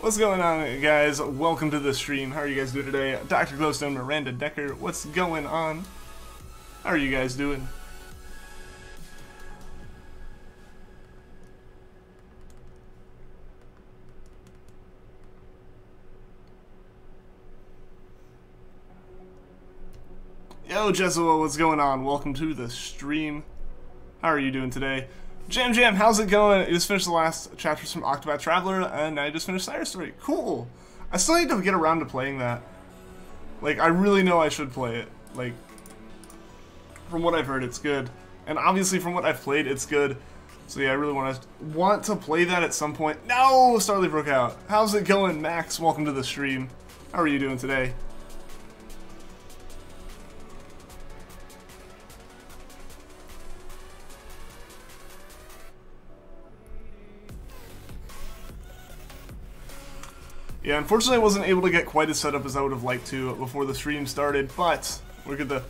What's going on, guys? Welcome to the stream. How are you guys doing today? Dr. Glowstone, Miranda Decker, what's going on? How are you guys doing? Yo, Jesua, what's going on? Welcome to the stream. How are you doing today? Jam, how's it going? I just finished the last chapters from Octopath Traveler, and I just finished Cyrus Story. Cool! I still need to get around to playing that. Like, I really know I should play it. Like, from what I've heard, it's good. And obviously, from what I've played, it's good. So yeah, I really want to play that at some point. No! Starly broke out. How's it going, Max? Welcome to the stream. How are you doing today? Yeah, unfortunately I wasn't able to get quite as set up as I would have liked to before the stream started, but we're good to...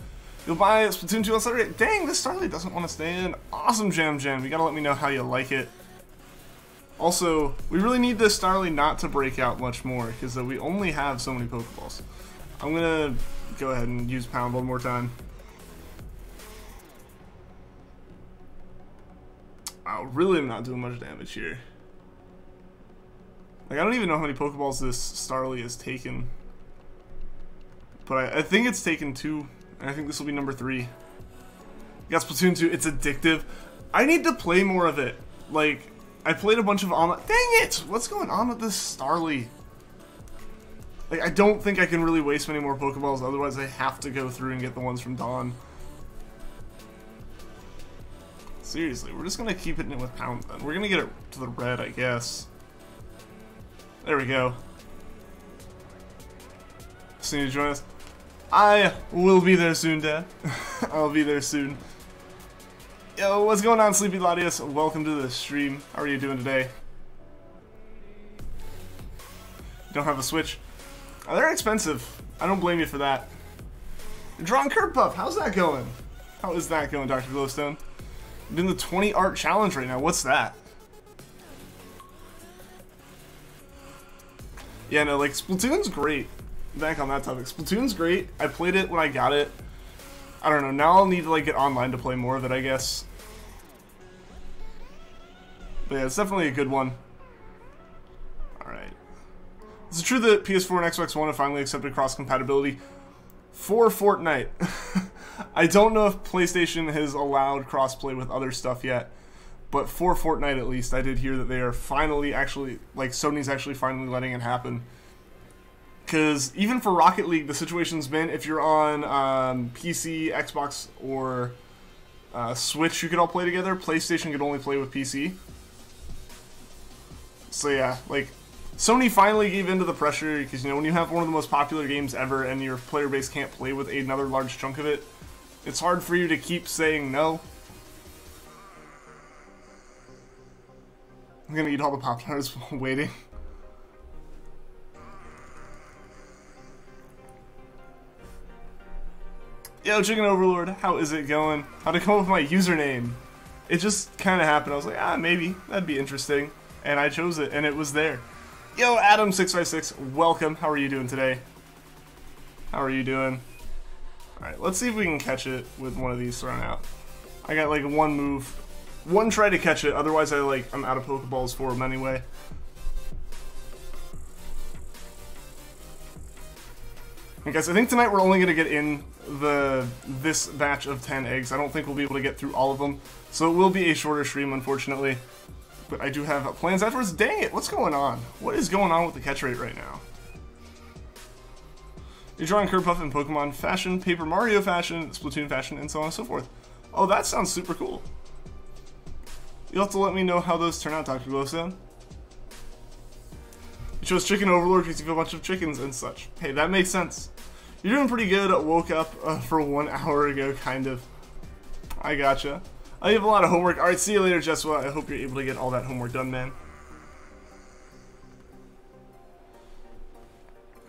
You'll buy Splatoon 2 on Saturday? Dang, this Starly doesn't want to stay in. Awesome, Jam. You gotta let me know how you like it. Also, we really need this Starly not to break out much more, because we only have so many Pokeballs. I'm gonna go ahead and use Pound one more time. I really am not doing much damage here. Like, I don't even know how many Pokeballs this Starly has taken. But I think it's taken 2. And I think this will be number 3. You got Splatoon 2. It's addictive. I need to play more of it. Like, I played a bunch of online... Dang it! What's going on with this Starly? Like, I don't think I can really waste many more Pokeballs. Otherwise, I have to go through and get the ones from Dawn. Seriously, we're just going to keep hitting it with Pound then. We're going to get it to the red, I guess. There we go. So you need to join us? I will be there soon, Dad. I'll be there soon. Yo, what's going on, Sleepy Latius? Welcome to the stream. How are you doing today? Don't have a Switch? Oh, they're expensive. I don't blame you for that. Drawing Curb Puff. How's that going? How is that going, Dr. Glowstone? I'm doing the 20 art challenge right now. What's that? Yeah, no, like, Splatoon's great. Back on that topic. Splatoon's great. I played it when I got it. I don't know, now I'll need to, like, get online to play more of it, I guess. But yeah, it's definitely a good one. Alright. Is it true that PS4 and Xbox One have finally accepted cross-compatibility for Fortnite? I don't know if PlayStation has allowed crossplay with other stuff yet. But for Fortnite, at least, I did hear that they are finally actually, like, Sony's actually finally letting it happen. Because even for Rocket League, the situation's been, if you're on PC, Xbox, or Switch, you could all play together. PlayStation could only play with PC. So yeah, like, Sony finally gave in to the pressure, because, you know, when you have one of the most popular games ever and your player base can't play with another large chunk of it, it's hard for you to keep saying no. I'm gonna eat all the Pop-Tarts while waiting. Yo, Chicken Overlord, how is it going? How'd it come up with my username? It just kind of happened. I was like, maybe. That'd be interesting. And I chose it, and it was there. Yo, Adam656, welcome. How are you doing today? How are you doing? Alright, let's see if we can catch it with one of these thrown out. I got, like, one move. One try to catch it, otherwise I'm out of Pokeballs for him anyway. And guys, I think tonight we're only going to get in this batch of 10 eggs. I don't think we'll be able to get through all of them. So it will be a shorter stream, unfortunately. But I do have plans afterwards. Dang it, what's going on? What is going on with the catch rate right now? You're drawing Curb Puff in Pokemon fashion, Paper Mario fashion, Splatoon fashion, and so on and so forth. Oh, that sounds super cool. You'll have to let me know how those turn out, Dr. Glowstone. You chose Chicken Overlord because you have a bunch of chickens and such. Hey, that makes sense. You're doing pretty good. Woke up for 1 hour ago, kind of. I gotcha. I have a lot of homework. Alright, see you later, Jesua. I hope you're able to get all that homework done, man.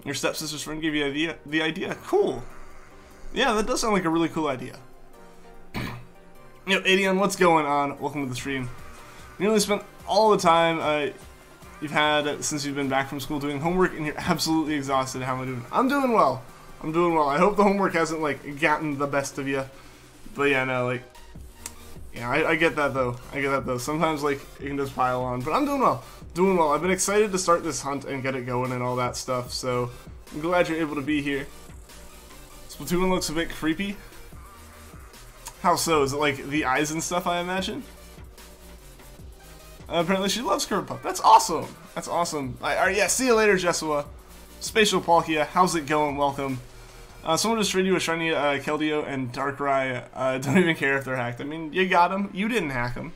Your stepsister's friend gave you the idea. Cool. Yeah, that does sound like a really cool idea. Yo, Adion, what's going on? Welcome to the stream. Nearly spent all the time you've had since you've been back from school doing homework and you're absolutely exhausted. How am I doing? I'm doing well. I'm doing well. I hope the homework hasn't, like, gotten the best of you. But yeah, no, like, yeah, I get that though. I get that though. Sometimes, like, it can just pile on. But I'm doing well. Doing well. I've been excited to start this hunt and get it going and all that stuff. So I'm glad you're able to be here. Splatoon looks a bit creepy. How so? Is it like the eyes and stuff, I imagine? Apparently she loves Curb Pup. That's awesome. That's awesome. Alright, yeah, see you later, Jesua. Spatial Palkia, how's it going? Welcome. Someone just traded you a shiny Keldeo and Darkrai. Don't even care if they're hacked. I mean, you got them. You didn't hack them.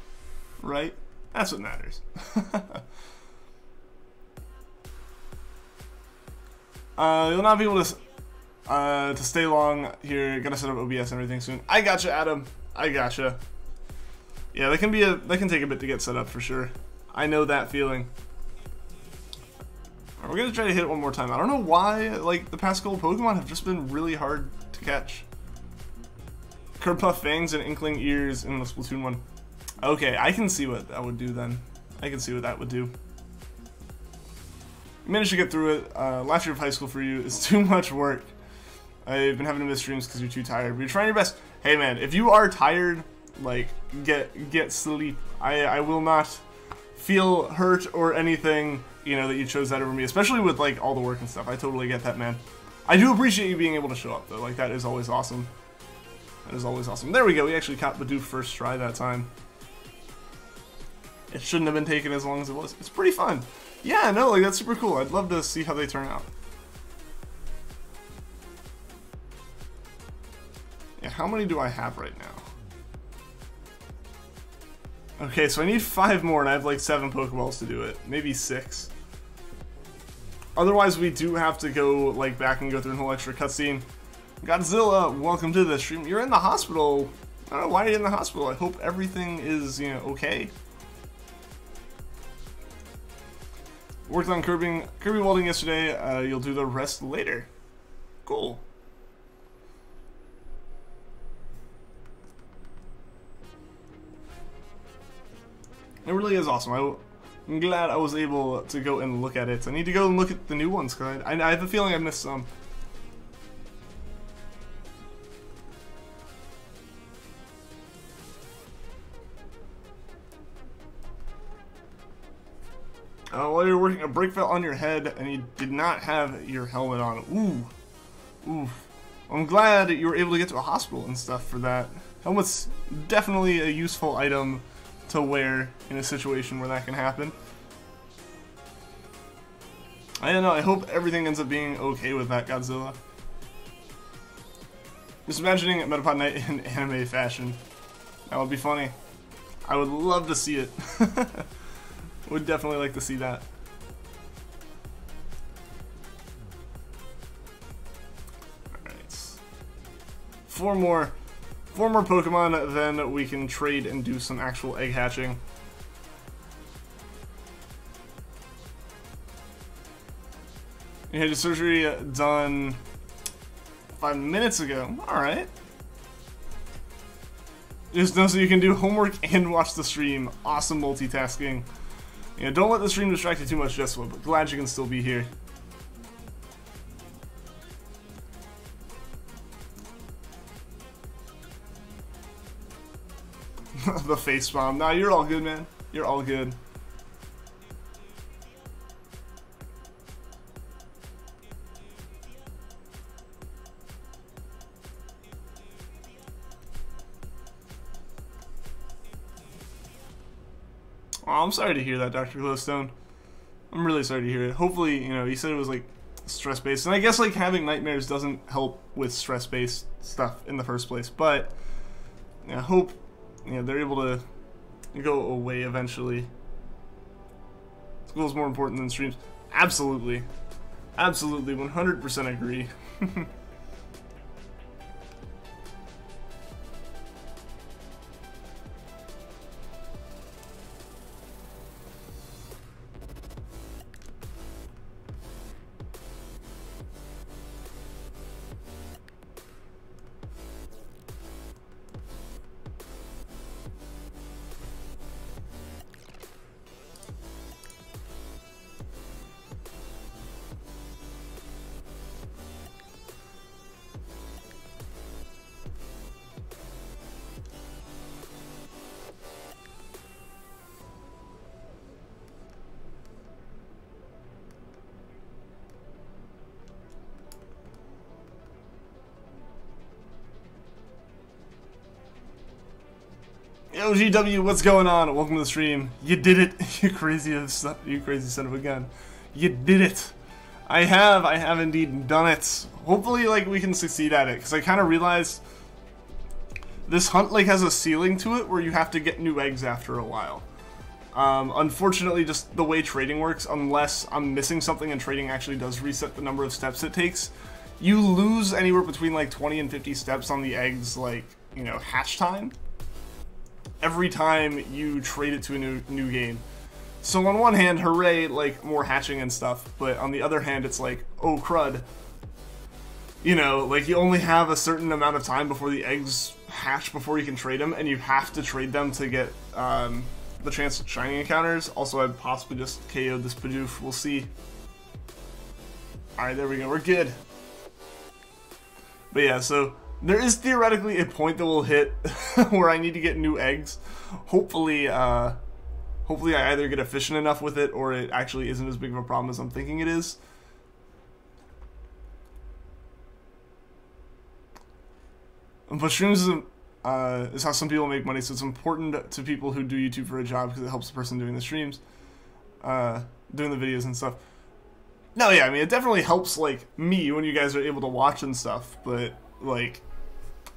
Right? That's what matters. You'll not be able to stay long here. Gotta set up OBS and everything soon. I gotcha, Adam. I gotcha. Yeah, that can take a bit to get set up for sure. I know that feeling. Right, we're gonna try to hit it one more time. I don't know why, like, the past couple Pokemon have just been really hard to catch. Curb-Puff Fangs and Inkling Ears in the Splatoon one. Okay, I can see what that would do then. I can see what that would do. You managed to get through it. Last year of high school for you is too much work. I've been having to miss streams because you're too tired, but you're trying your best. Hey man, if you are tired, like, get sleep. I will not feel hurt or anything, you know, that you chose that over me, especially with, like, all the work and stuff. I totally get that, man. I do appreciate you being able to show up, though. Like, that is always awesome. That is always awesome. There we go. We actually caught Bidoof first try that time. It shouldn't have been taken as long as it was. It's pretty fun. Yeah, no, like, that's super cool. I'd love to see how they turn out. Yeah, how many do I have right now? Okay, so I need 5 more, and I have like 7 Pokeballs to do it. Maybe 6. Otherwise, we do have to go like back and go through a whole extra cutscene. Godzilla, welcome to the stream. You're in the hospital. I don't know why you're in the hospital. I hope everything is, you know, okay. Worked on Kirby welding yesterday. You'll do the rest later. Cool. It really is awesome. I'm glad I was able to go and look at it. I need to go and look at the new ones because I have a feeling I missed some. While you're working, a break fell on your head and you did not have your helmet on. Ooh. Ooh. I'm glad you were able to get to a hospital and stuff for that. Helmet's definitely a useful item to wear in a situation where that can happen. I don't know, I hope everything ends up being okay with that, Godzilla. Just imagining Metapod Night in anime fashion. That would be funny. I would love to see it. Would definitely like to see that. Alright. 4 more Pokemon, then we can trade and do some actual egg hatching. You had your surgery done 5 minutes ago. Alright. Just know so you can do homework and watch the stream. Awesome multitasking. Yeah, don't let the stream distract you too much, Jesua, but glad you can still be here. The face bomb. Nah, you're all good, man. You're all good. Oh, I'm sorry to hear that, Dr. Glowstone. I'm really sorry to hear it. Hopefully, you know, you said it was like stress-based, and I guess like having nightmares doesn't help with stress-based stuff in the first place. But yeah, I hope, you know, they're able to go away eventually. School's more important than streams. Absolutely. Absolutely, 100% agree. Yo, GW, what's going on? Welcome to the stream. You did it, you crazy son of a gun. You did it. I have indeed done it. Hopefully, like, we can succeed at it, because I kind of realized this hunt, like, has a ceiling to it where you have to get new eggs after a while. Unfortunately, just the way trading works, unless I'm missing something and trading actually does reset the number of steps it takes, you lose anywhere between, like, 20 and 50 steps on the eggs, like, you know, hatch time every time you trade it to a new game. So on one hand, hooray, like, more hatching and stuff, but on the other hand, it's like, oh crud. You know, like, you only have a certain amount of time before the eggs hatch before you can trade them, and you have to trade them to get the chance at shiny encounters. Also, I'd possibly just KO'd this Bidoof. We'll see. Alright, there we go. We're good. But yeah, so there is theoretically a point that will hit where I need to get new eggs. Hopefully, hopefully I either get efficient enough with it or it actually isn't as big of a problem as I'm thinking it is. But streams is how some people make money, so it's important to people who do YouTube for a job because it helps the person doing the streams, doing the videos and stuff. No, yeah, I mean, it definitely helps, like, me when you guys are able to watch and stuff, but, like,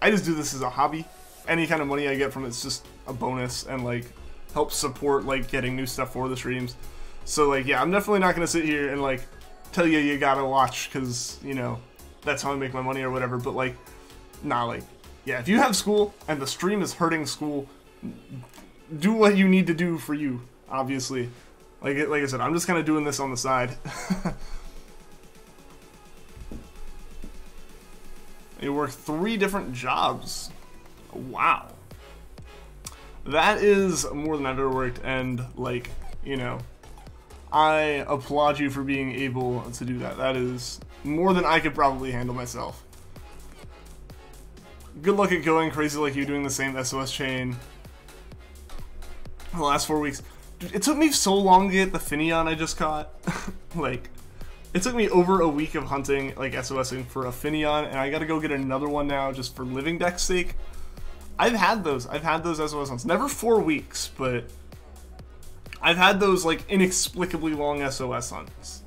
I just do this as a hobby. Any kind of money I get from it's just a bonus and, like, helps support, like, getting new stuff for the streams. So, like, yeah, I'm definitely not going to sit here and, like, tell you gotta watch because, you know, that's how I make my money or whatever, but, like, nah, like, yeah, if you have school and the stream is hurting school, do what you need to do for you, obviously. Like I said, I'm just kind of doing this on the side. You work 3 different jobs. Wow. That is more than I've ever worked, and, like, you know, I applaud you for being able to do that. That is more than I could probably handle myself. Good luck at going crazy like you doing the same SOS chain the last 4 weeks. Dude, it took me so long to get the Finneon I just caught. Like, it took me over a week of hunting, like, SOSing for a Finneon, and I gotta go get another one now just for living deck's sake. I've had those SOS hunts. Never 4 weeks, but I've had those, like, inexplicably long SOS hunts.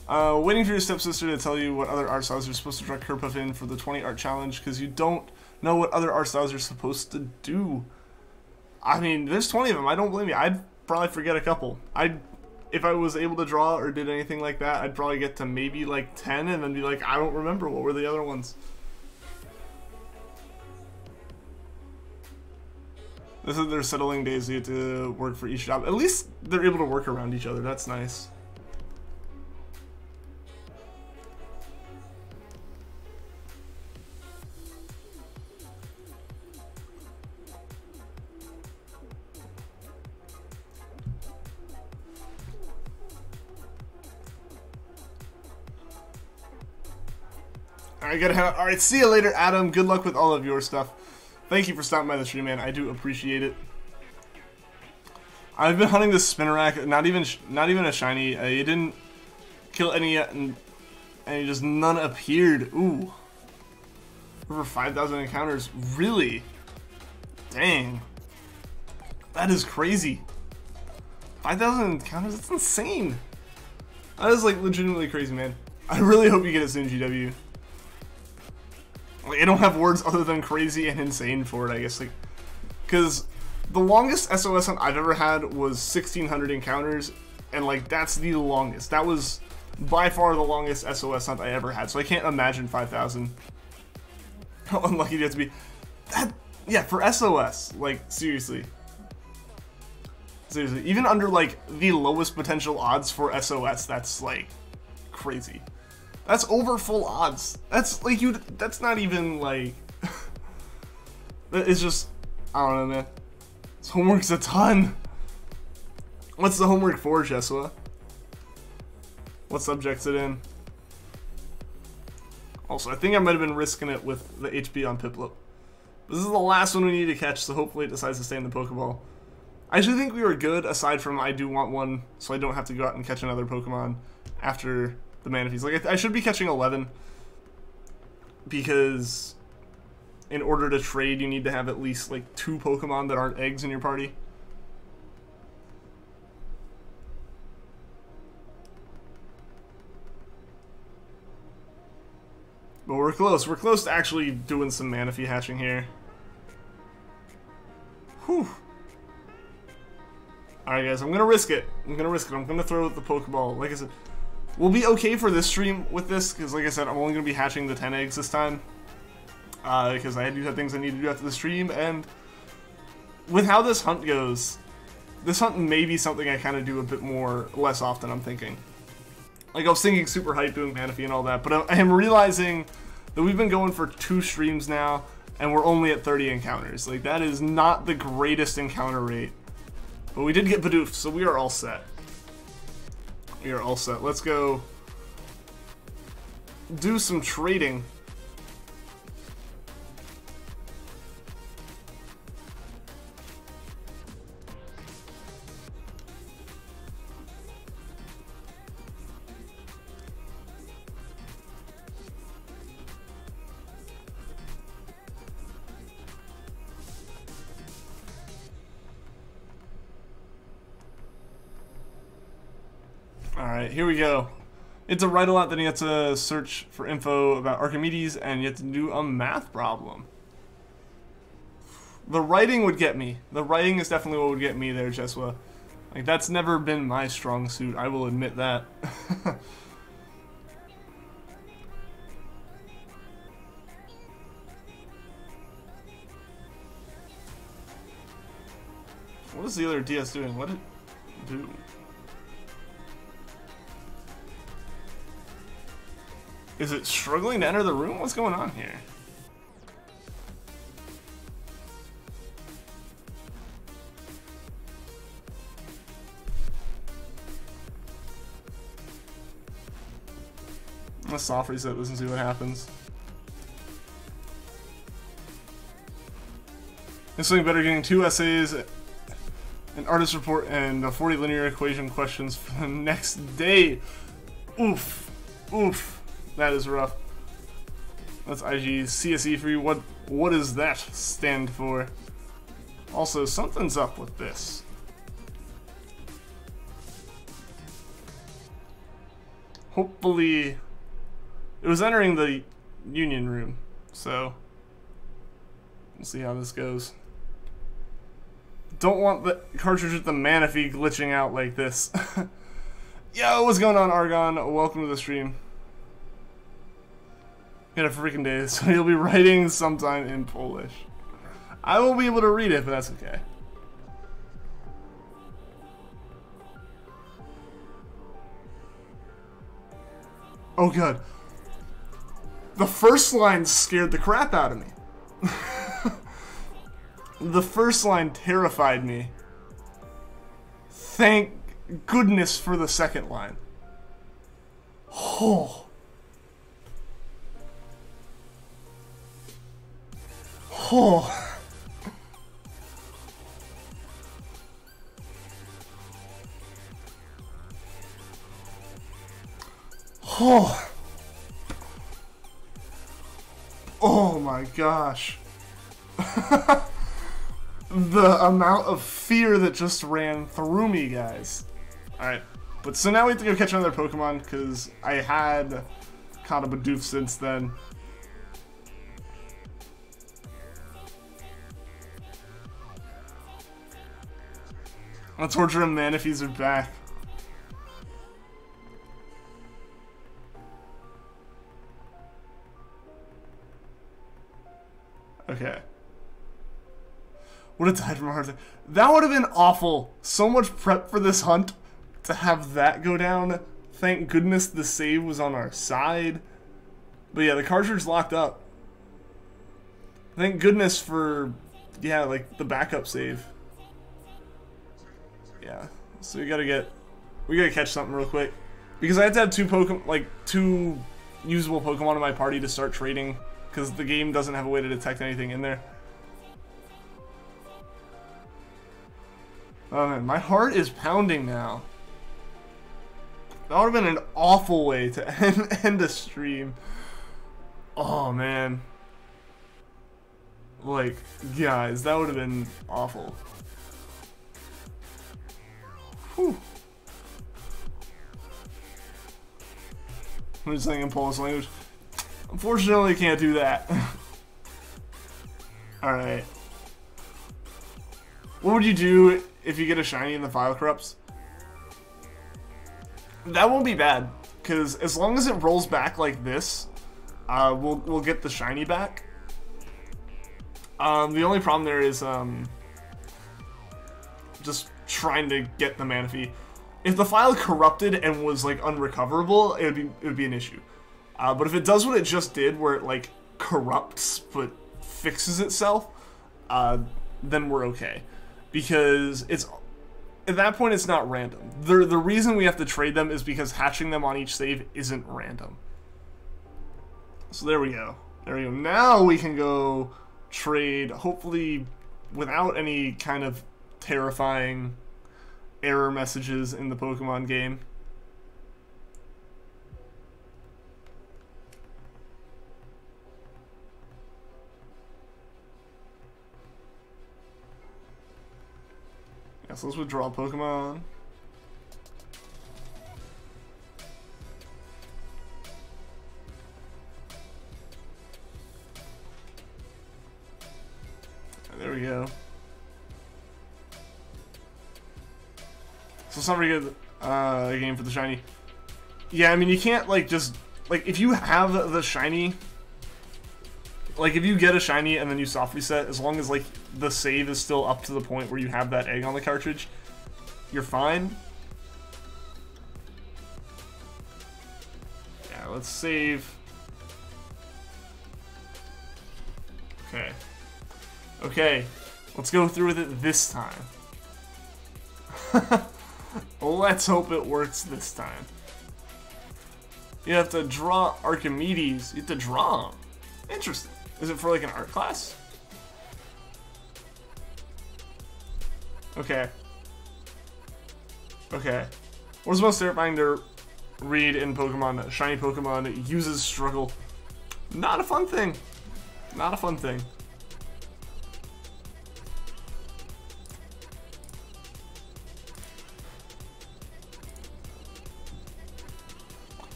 Waiting for your stepsister to tell you what other art styles you're supposed to try Kerpuff in for the 20 art challenge because you don't know what other art styles you're supposed to do. I mean, there's 20 of them. I don't blame you. I'd probably forget a couple. If I was able to draw or did anything like that, I'd probably get to maybe like 10 and then be like, I don't remember. What were the other ones? This is their settling days. You have to work for each job. At least they're able to work around each other. That's nice. I gotta have. Alright, see you later, Adam. Good luck with all of your stuff. Thank you for stopping by the stream, man. I do appreciate it. I've been hunting this Spinarak, not even a shiny. You didn't kill any yet, and just none appeared. Ooh. Over 5,000 encounters. Really? Dang. That is crazy. 5,000 encounters? That's insane. That is, like, legitimately crazy, man. I really hope you get it soon, GW. Like, I don't have words other than crazy and insane for it, I guess, like, because the longest SOS hunt I've ever had was 1,600 encounters, and, like, that's the longest. That was by far the longest SOS hunt I ever had, so I can't imagine 5,000. How unlucky do you have to be? That, yeah, for SOS, like, seriously. Seriously, even under, like, the lowest potential odds for SOS, that's, like, crazy. That's over full odds. That's like that's not even like. It's just, I don't know, man. This homework's a ton. What's the homework for, Jesua? What subject's it in? Also, I think I might have been risking it with the HP on Piplup. This is the last one we need to catch, so hopefully it decides to stay in the Pokeball. I actually think we were good, aside from I do want one, so I don't have to go out and catch another Pokemon after the Manaphy's. Like, I should be catching 11 because in order to trade, you need to have at least like 2 Pokemon that aren't eggs in your party. But we're close. We're close to actually doing some Manaphy hatching here. Whew. Alright guys, I'm gonna risk it. I'm gonna throw the Pokeball. Like I said, we'll be okay for this stream with this, because like I said, I'm only gonna be hatching the 10 eggs this time. Because I do have things I need to do after the stream, and with how this hunt goes, this hunt may be something I kind of do a bit less often, I'm thinking. Like, I was thinking super hype doing Manaphy and all that, but I am realizing that we've been going for 2 streams now, and we're only at 30 encounters. Like, that is not the greatest encounter rate. But we did get Bidoof, so we are all set. We are all set. Let's go do some trading. Alright, here we go. It's a write-a-lot, then you have to search for info about Archimedes, and you have to do a math problem. The writing would get me. The writing is definitely what would get me there, Jesua. Like, that's never been my strong suit, I will admit that. What is the other DS doing? What did it do? Is it struggling to enter the room? What's going on here? Let's soft reset this and see what happens. It's something better getting 2 essays, an artist report, and 40 linear equation questions for the next day. Oof. Oof. That is rough. That's IG CSE for you. What does that stand for? Also, something's up with this. Hopefully, it was entering the union room, so we'll see how this goes. Don't want the cartridge with the Manaphy glitching out like this. Yo, what's going on, Argon? Welcome to the stream. Got a freaking day, so you'll be writing sometime in Polish. I won't be able to read it, but that's okay. Oh god. The first line scared the crap out of me. The first line terrified me. Thank goodness for the second line. Oh. Oh. Oh. Oh my gosh. The amount of fear that just ran through me, guys. Alright, but so now we have to go catch another Pokemon, because I had caught a Bidoof since then. I'll torture him, man, if he's back. Okay. Would have died from a heart attack. That would have been awful. So much prep for this hunt to have that go down. Thank goodness the save was on our side. But yeah, the cartridge locked up. Thank goodness for, yeah, like the backup save. Yeah, so we gotta catch something real quick, because I have to have two usable Pokemon in my party to start trading, because the game doesn't have a way to detect anything in there. Oh man, my heart is pounding now. That would have been an awful way to end a stream. Oh man. Like, guys, that would have been awful. Whew. I'm just saying in Polish language. Unfortunately, can't do that. Alright. What would you do if you get a shiny and the file corrupts? That won't be bad, because as long as it rolls back like this, we'll get the shiny back. The only problem there is just trying to get the Manaphy. If the file corrupted and was like unrecoverable, it would be an issue. But if it does what it just did, where it like corrupts but fixes itself, then we're okay, because it's at that point it's not random. The reason we have to trade them is because hatching them on each save isn't random. So there we go. There we go. Now we can go trade, hopefully without any kind of terrifying error messages in the Pokemon game. Yeah, so let's withdraw Pokemon. There we go. So it's not very good game for the shiny. Yeah, I mean, you can't like just like if you have the shiny, like if you get a shiny and then you soft reset, as long as like the save is still up to the point where you have that egg on the cartridge, you're fine. Yeah, let's save. Okay. Okay, let's go through with it this time. Let's hope it works this time. You have to draw Archimedes. You have to draw him. Interesting. Is it for like an art class? Okay. Okay. What's most terrifying to read in Pokemon? Shiny Pokemon uses struggle. Not a fun thing. Not a fun thing.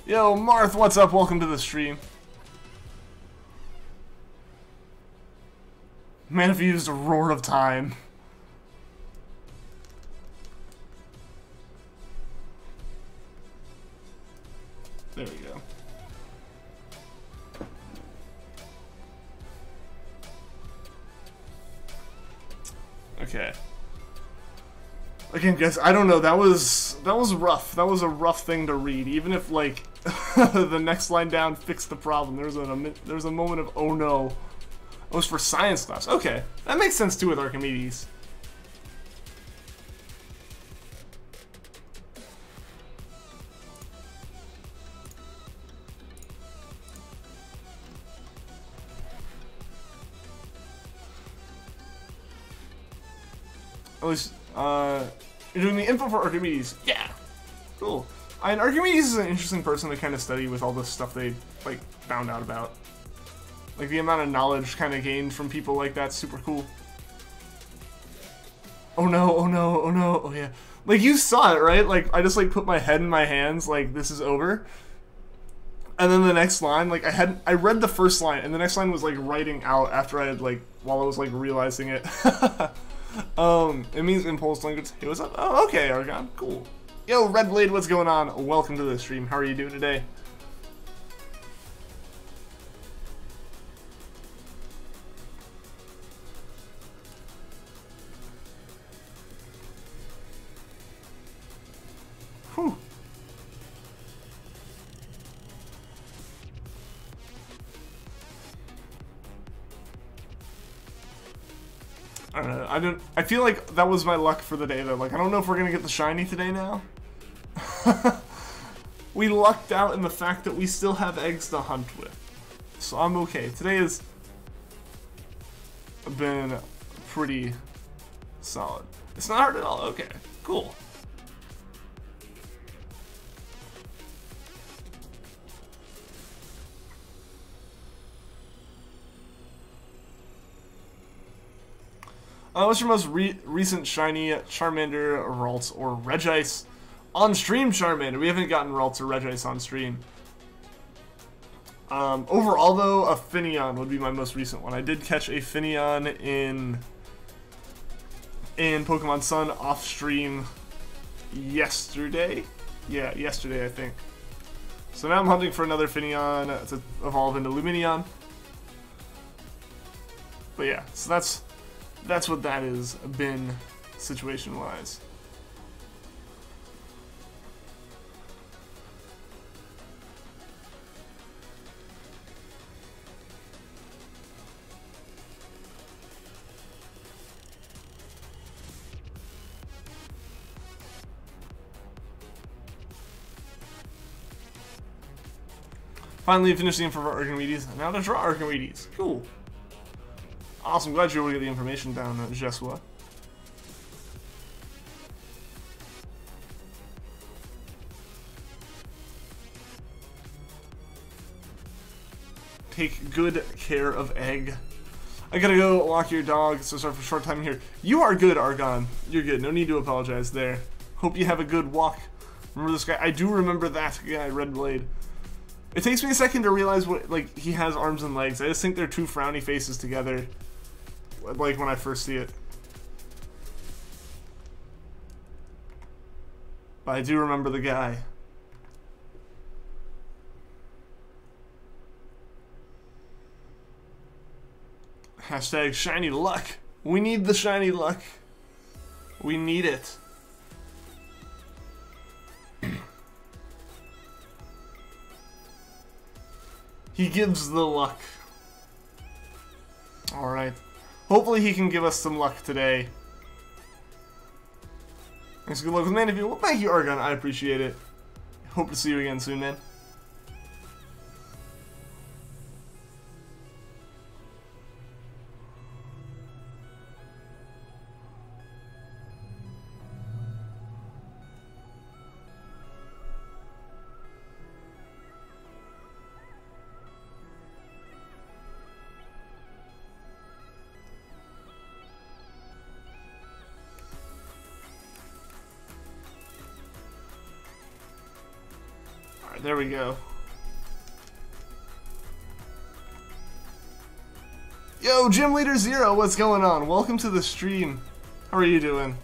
Yo, Marth, what's up? Welcome to the stream. Manaphy used a Roar of Time. There we go. Okay. Again, guys, I don't know. That was rough. That was a rough thing to read. Even if like the next line down fixed the problem, there was a moment of oh no. It was for science class. Okay, that makes sense too with Archimedes. At least, you're doing the info for Archimedes. Yeah, cool. And Archimedes is an interesting person to kind of study with all this stuff they like found out about. Like the amount of knowledge kind of gained from people like that's super cool. Oh no! Oh no! Oh no! Oh yeah! Like you saw it, right? Like I just like put my head in my hands, like this is over. And then the next line, like I read the first line, and the next line was like writing out after I had like while I was like realizing it. It means impulse language. Hey, what's up? Oh, okay, Argon. Cool. Yo, Red Blade, what's going on? Welcome to the stream. How are you doing today? Whew. I don't know. I feel like that was my luck for the day though. Like I don't know if we're gonna get the shiny today now. We lucked out in the fact that we still have eggs to hunt with. So I'm okay. Today has been pretty solid. It's not hard at all. Okay, cool. What's your most recent shiny Charmander, Ralts, or Regice? On stream Charmander. We haven't gotten Ralts or Regice on stream. Overall, though, a Finneon would be my most recent one. I did catch a Finneon in Pokemon Sun off stream yesterday. Yeah, yesterday, I think. So now I'm hunting for another Finneon to evolve into Lumineon. But yeah, so that's what that has been situation-wise. Finally finished the info for Archimedes. Now to draw Archimedes. Cool. Awesome. Glad you were able to get the information down, Jesua. Take good care of Egg. I gotta go walk your dog, so sorry for a short time here. You are good, Argon. You're good. No need to apologize there. Hope you have a good walk. Remember this guy? I do remember that guy, Red Blade. It takes me a second to realize what, like, he has arms and legs. I just think they're two frowny faces together, like, when I first see it. But I do remember the guy. Hashtag shiny luck. We need the shiny luck. We need it. He gives the luck. Alright. Hopefully he can give us some luck today. Thanks, good luck with Manaphy. Well, thank you, Argon. I appreciate it. Hope to see you again soon, man. There we go. Yo, Gym Leader Zero, what's going on? Welcome to the stream. How are you doing?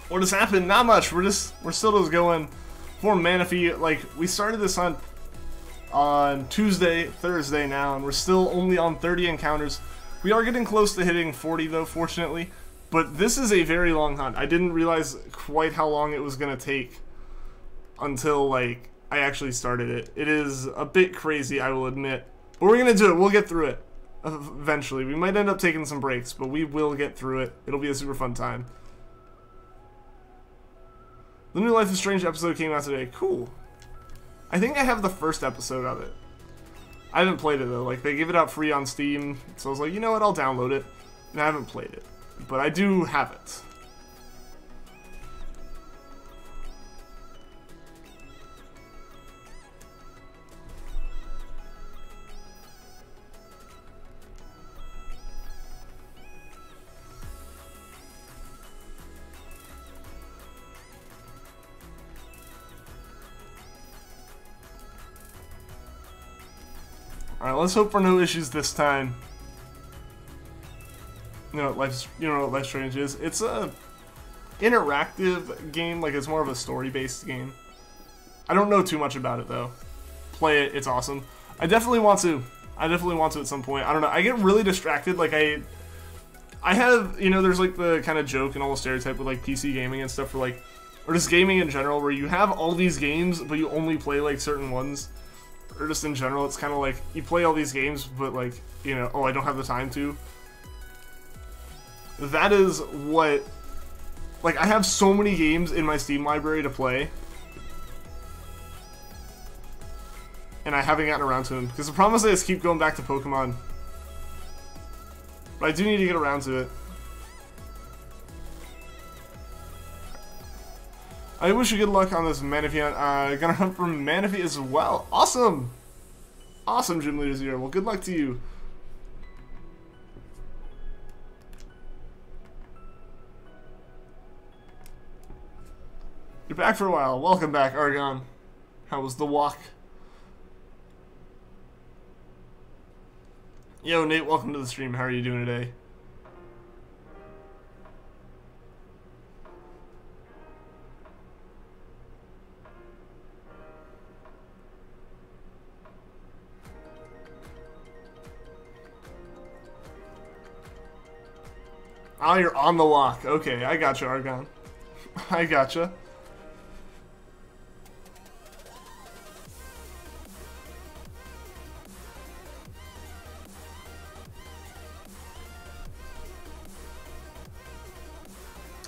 What has happened? Not much. We're still just going for Manaphy. Like, we started this on Tuesday, Thursday now, and we're still only on 30 encounters. We are getting close to hitting 40 though, fortunately. But this is a very long hunt. I didn't realize quite how long it was gonna take until, like, I actually started it. It is a bit crazy, I will admit. But we're gonna do it. We'll get through it eventually. We might end up taking some breaks, but we will get through it. It'll be a super fun time. The new Life is Strange episode came out today. Cool. I think I have the first episode of it. I haven't played it though. Like, they give it out free on Steam, so I was like, you know what, I'll download it. And I haven't played it. But I do have it. Alright, let's hope for no issues this time. You know what Life Strange is? It's a interactive game, like it's more of a story-based game. I don't know too much about it though. Play it, it's awesome. I definitely want to at some point. I don't know. I get really distracted, like I have, you know, there's like the kind of joke and all the stereotype with like PC gaming and stuff where like or just gaming in general, where you have all these games, but you only play, like, certain ones. Or just in general, it's kind of like, you play all these games, but, like, you know, oh, I don't have the time to. That is what... Like, I have so many games in my Steam library to play. And I haven't gotten around to them. Because the problem is I just keep going back to Pokemon. But I do need to get around to it. I wish you good luck on this Manaphy hunt. Gonna hunt for Manaphy as well. Awesome! Awesome, Gym Leader Zero. Well, good luck to you. You're back for a while. Welcome back, Argon. How was the walk? Yo, Nate, welcome to the stream. How are you doing today? Oh, you're on the walk. Okay, I gotcha, Argon. I gotcha.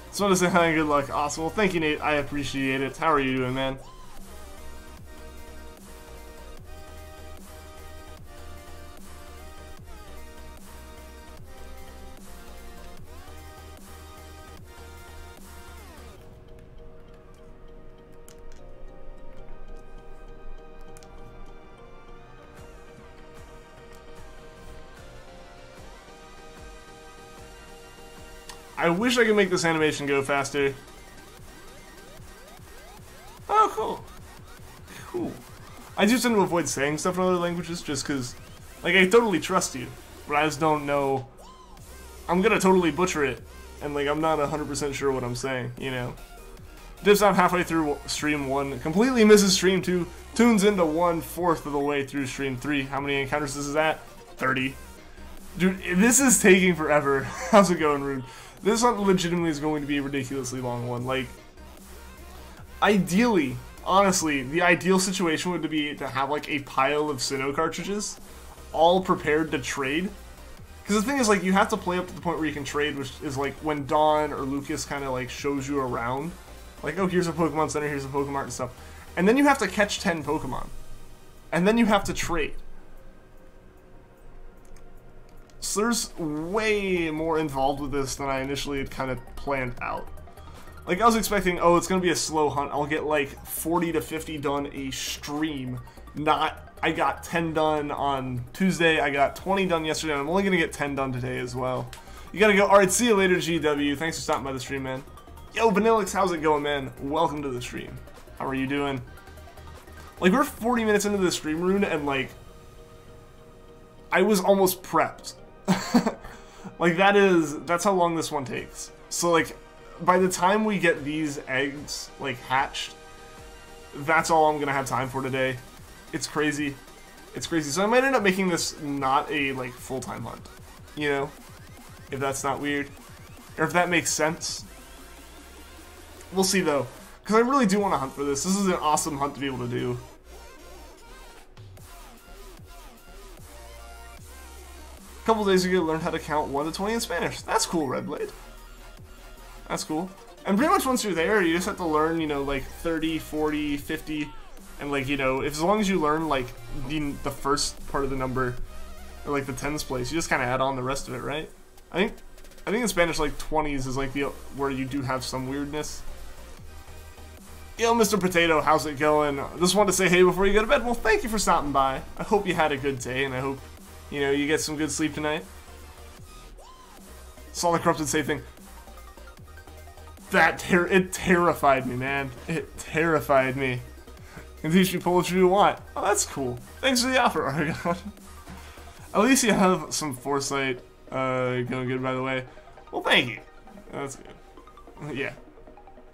Just want to say hi and good luck. Awesome. Well, thank you, Nate. I appreciate it. How are you doing, man? I wish I could make this animation go faster. Oh, cool. Cool. I just tend to avoid saying stuff in other languages just because, like, I totally trust you, but I just don't know. I'm gonna totally butcher it, and, like, I'm not 100% sure what I'm saying, you know? Dips out halfway through stream 1, completely misses stream 2, tunes into 1/4 of the way through stream 3. How many encounters is that? 30. Dude, this is taking forever. How's it going, Rude? This hunt legitimately is going to be a ridiculously long one. Like, ideally, honestly, the ideal situation would be to have, like, a pile of Sinnoh cartridges all prepared to trade. Because the thing is, like, you have to play up to the point where you can trade, which is, like, when Dawn or Lucas kind of, like, shows you around. Like, oh, here's a Pokemon Center, here's a Pokemon and stuff. And then you have to catch 10 Pokemon. And then you have to trade. So there's way more involved with this than I initially had kind of planned out. Like, I was expecting, oh, it's going to be a slow hunt. I'll get, like, 40 to 50 done a stream. Not, I got 10 done on Tuesday, I got 20 done yesterday, and I'm only going to get 10 done today as well. You gotta go. Alright, see you later, GW. Thanks for stopping by the stream, man. Yo, Vanillix, how's it going, man? Welcome to the stream. How are you doing? Like, we're 40 minutes into the stream, Rune, and, like, I was almost prepped. Like, that's how long this one takes. So, like, by the time we get these eggs, like, hatched, that's all I'm gonna have time for today. It's crazy. It's crazy. So I might end up making this not a, like, full-time hunt. You know? If that's not weird. Or if that makes sense. We'll see, though. Because I really do want to hunt for this. This is an awesome hunt to be able to do. A couple days ago, learned how to count 1 to 20 in Spanish. That's cool, Redblade. That's cool. And pretty much once you're there, you just have to learn, you know, like 30, 40, 50, and like, you know, as long as you learn like the first part of the number, or like the tens place, you just kind of add on the rest of it, right? I think in Spanish, like 20s is like the where you do have some weirdness. Yo, Mr. Potato, how's it going? Just wanted to say hey before you go to bed. Well, thank you for stopping by. I hope you had a good day, and I hope, you know, you get some good sleep tonight. Saw the corrupted save thing. It terrified me, man. It terrified me. And teach me poetry you want. Oh, that's cool. Thanks for the offer, Argon. At least you have some foresight going good, by the way. Well, thank you. That's good. Yeah.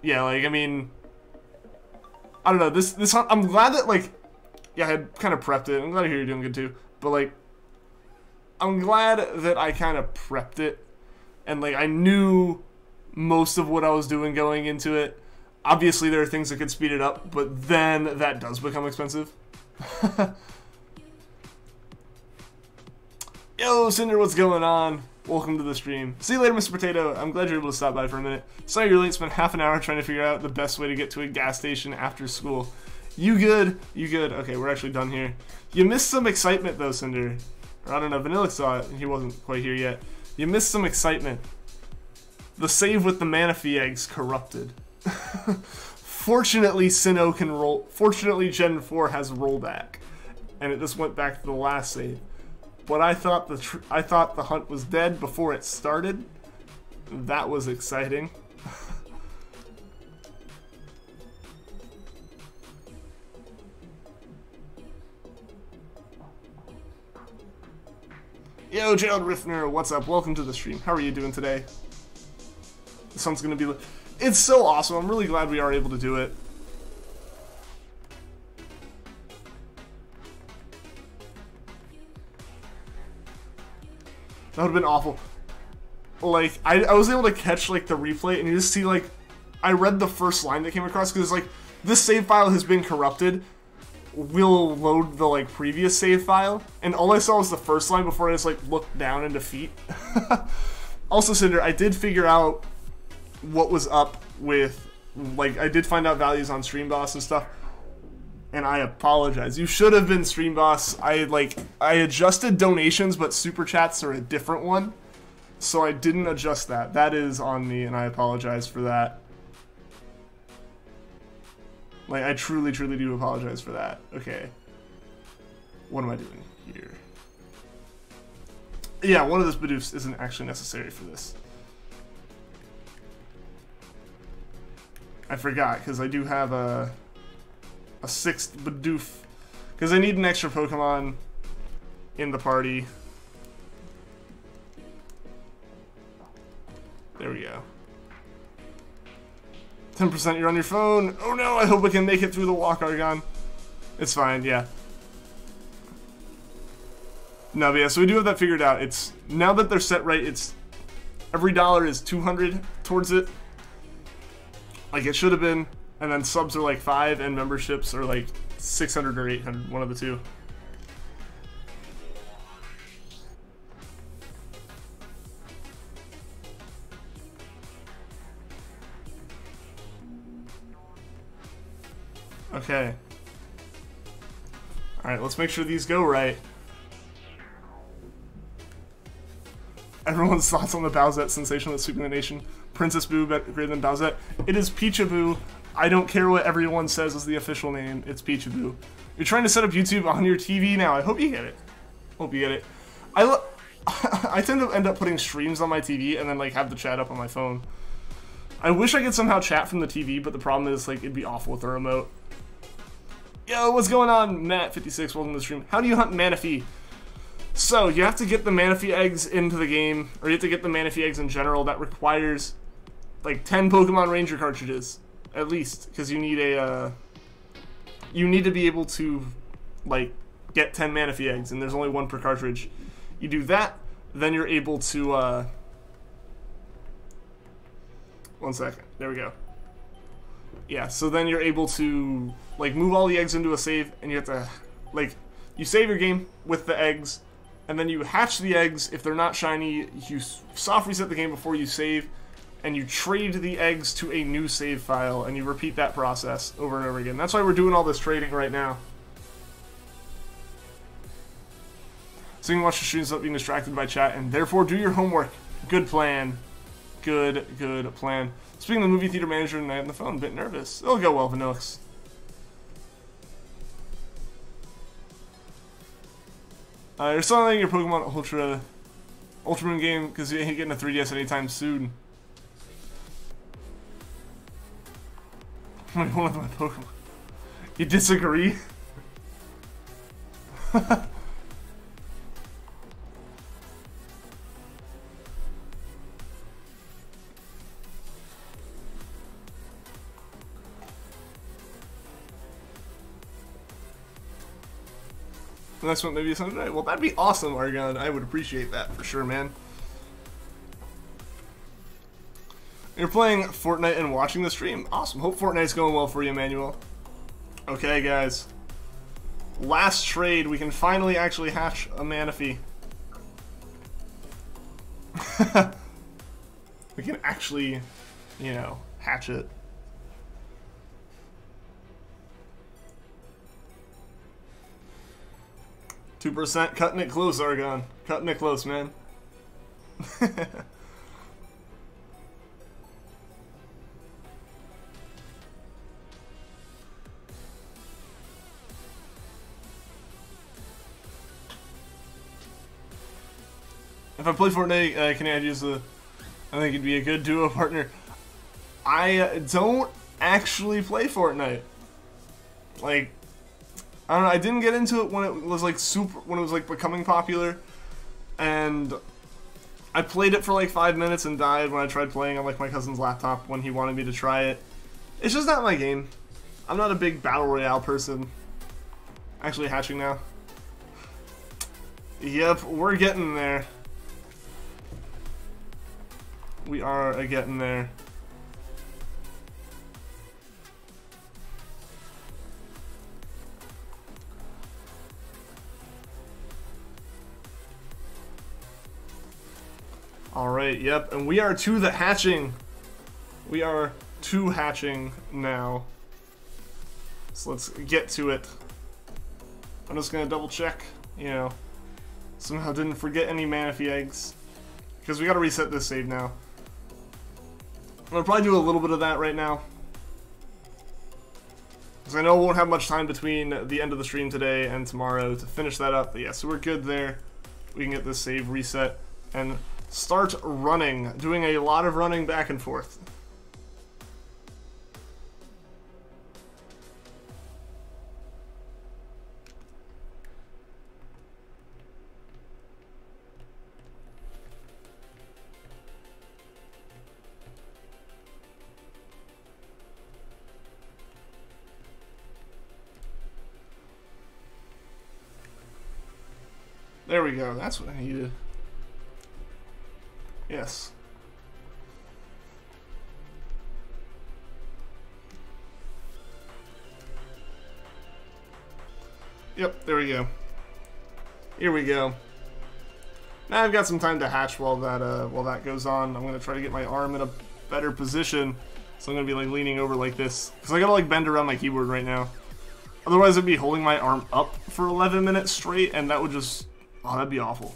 Yeah, like, I mean, I don't know, this I'm glad that, like, yeah, I had kind of prepped it. I'm glad to hear you're doing good, too. But, like, I'm glad that I kind of prepped it. And, like, I knew most of what I was doing going into it. Obviously, there are things that could speed it up, but then that does become expensive. Yo, Cinder, what's going on? Welcome to the stream. See you later, Mr. Potato. I'm glad you're able to stop by for a minute. Sorry you're late. Spent half an hour trying to figure out the best way to get to a gas station after school. You good? You good? Okay, we're actually done here. You missed some excitement, though, Cinder. Or, I don't know, Vanilla saw it, and he wasn't quite here yet. You missed some excitement. The save with the Manaphy Eggs corrupted. Fortunately, Sinnoh can roll. Fortunately, Gen 4 has rollback, and it just went back to the last save. But I thought the hunt was dead before it started. That was exciting. Yo, Gerald Riffner, what's up? Welcome to the stream. How are you doing today? The sun's gonna be... It's so awesome. I'm really glad we are able to do it. That would have been awful. Like, I was able to catch, like, the replay, and you just see, like, I read the first line that came across, because it's like, this save file has been corrupted. We'll load the, like, previous save file. And all I saw was the first line before I just, like, looked down and defeat. Also, Cinder, I did figure out what was up with, like, I did find out values on Stream Boss and stuff. And I apologize. You should have been Stream Boss. I adjusted donations, but Super Chats are a different one. So I didn't adjust that. That is on me, and I apologize for that. Like, I truly, truly do apologize for that. Okay. What am I doing here? Yeah, one of those Bidoofs isn't actually necessary for this. I forgot, because I do have a 6th Bidoof. Because I need an extra Pokemon in the party. There we go. 10% you're on your phone. Oh no, I hope I can make it through the walk, Argon. It's fine, yeah. No, but yeah, so we do have that figured out. It's, now that they're set right, it's, every dollar is 200 towards it. Like it should have been. And then subs are like 5 and memberships are like 600 or 800, one of the two. Okay. Alright, let's make sure these go right. Everyone's thoughts on the Bowsette sensation that's sweeping the nation. Princess Boo greater than Bowsette. It is Peachaboo. I don't care what everyone says is the official name. It's Peachaboo. You're trying to set up YouTube on your TV now. I hope you get it. Hope you get it. I tend to end up putting streams on my TV and then like have the chat up on my phone. I wish I could somehow chat from the TV, but the problem is like it'd be awful with the remote. Yo, what's going on? Matt56, welcome to the stream. How do you hunt Manaphy? So, you have to get the Manaphy Eggs into the game, or you have to get the Manaphy Eggs in general. That requires like 10 Pokemon Ranger cartridges. At least, because you need a, you need to be able to, like, get 10 Manaphy Eggs, and there's only 1 per cartridge. You do that, then you're able to, 1 second, there we go. Yeah, so then you're able to, like, move all the eggs into a save, and you have to, like, you save your game with the eggs, and then you hatch the eggs. If they're not shiny, you soft reset the game before you save, and you trade the eggs to a new save file, and you repeat that process over and over again. That's why we're doing all this trading right now. So you can watch the streams without being distracted by chat, and therefore do your homework. Good plan. Good plan. Speaking of the movie theater manager tonight on the phone, a bit nervous. It'll go well, Vanillix. You're still letting your Pokemon Ultra Moon game because you ain't getting a 3DS anytime soon. One of my Pokemon. You disagree? The next one maybe a Sunday. Well, that'd be awesome, Argon. I would appreciate that for sure, man. You're playing Fortnite and watching the stream. Awesome. Hope Fortnite's going well for you, Emmanuel. Okay, guys. Last trade. We can finally actually hatch a Manaphy. We can actually, you know, hatch it. %, cutting it close, Argon. Cutting it close, man. If I play Fortnite, can I use the... I think it'd be a good duo partner. I don't actually play Fortnite. Like, I don't know, I didn't get into it when it was like when it was like becoming popular. And I played it for like 5 minutes and died when I tried playing on like my cousin's laptop when he wanted me to try it. It's just not my game. I'm not a big battle royale person. Actually hatching now. Yep, we're getting there. We are getting there. Alright, yep, and we are to the hatching. We are to hatching now. So let's get to it. I'm just gonna double check, you know. Somehow didn't forget any Manaphy Eggs. Because we gotta reset this save now. I'm gonna probably do a little bit of that right now. Because I know we won't have much time between the end of the stream today and tomorrow to finish that up. But yeah, so we're good there. We can get this save reset and start running. Doing a lot of running back and forth. There we go, that's what I needed. Yes. Yep, there we go. Here we go. Now I've got some time to hatch while that goes on. I'm gonna try to get my arm in a better position. So I'm gonna be like leaning over like this. Because I gotta like bend around my keyboard right now. Otherwise I'd be holding my arm up for 11 minutes straight and that would just... oh, that'd be awful.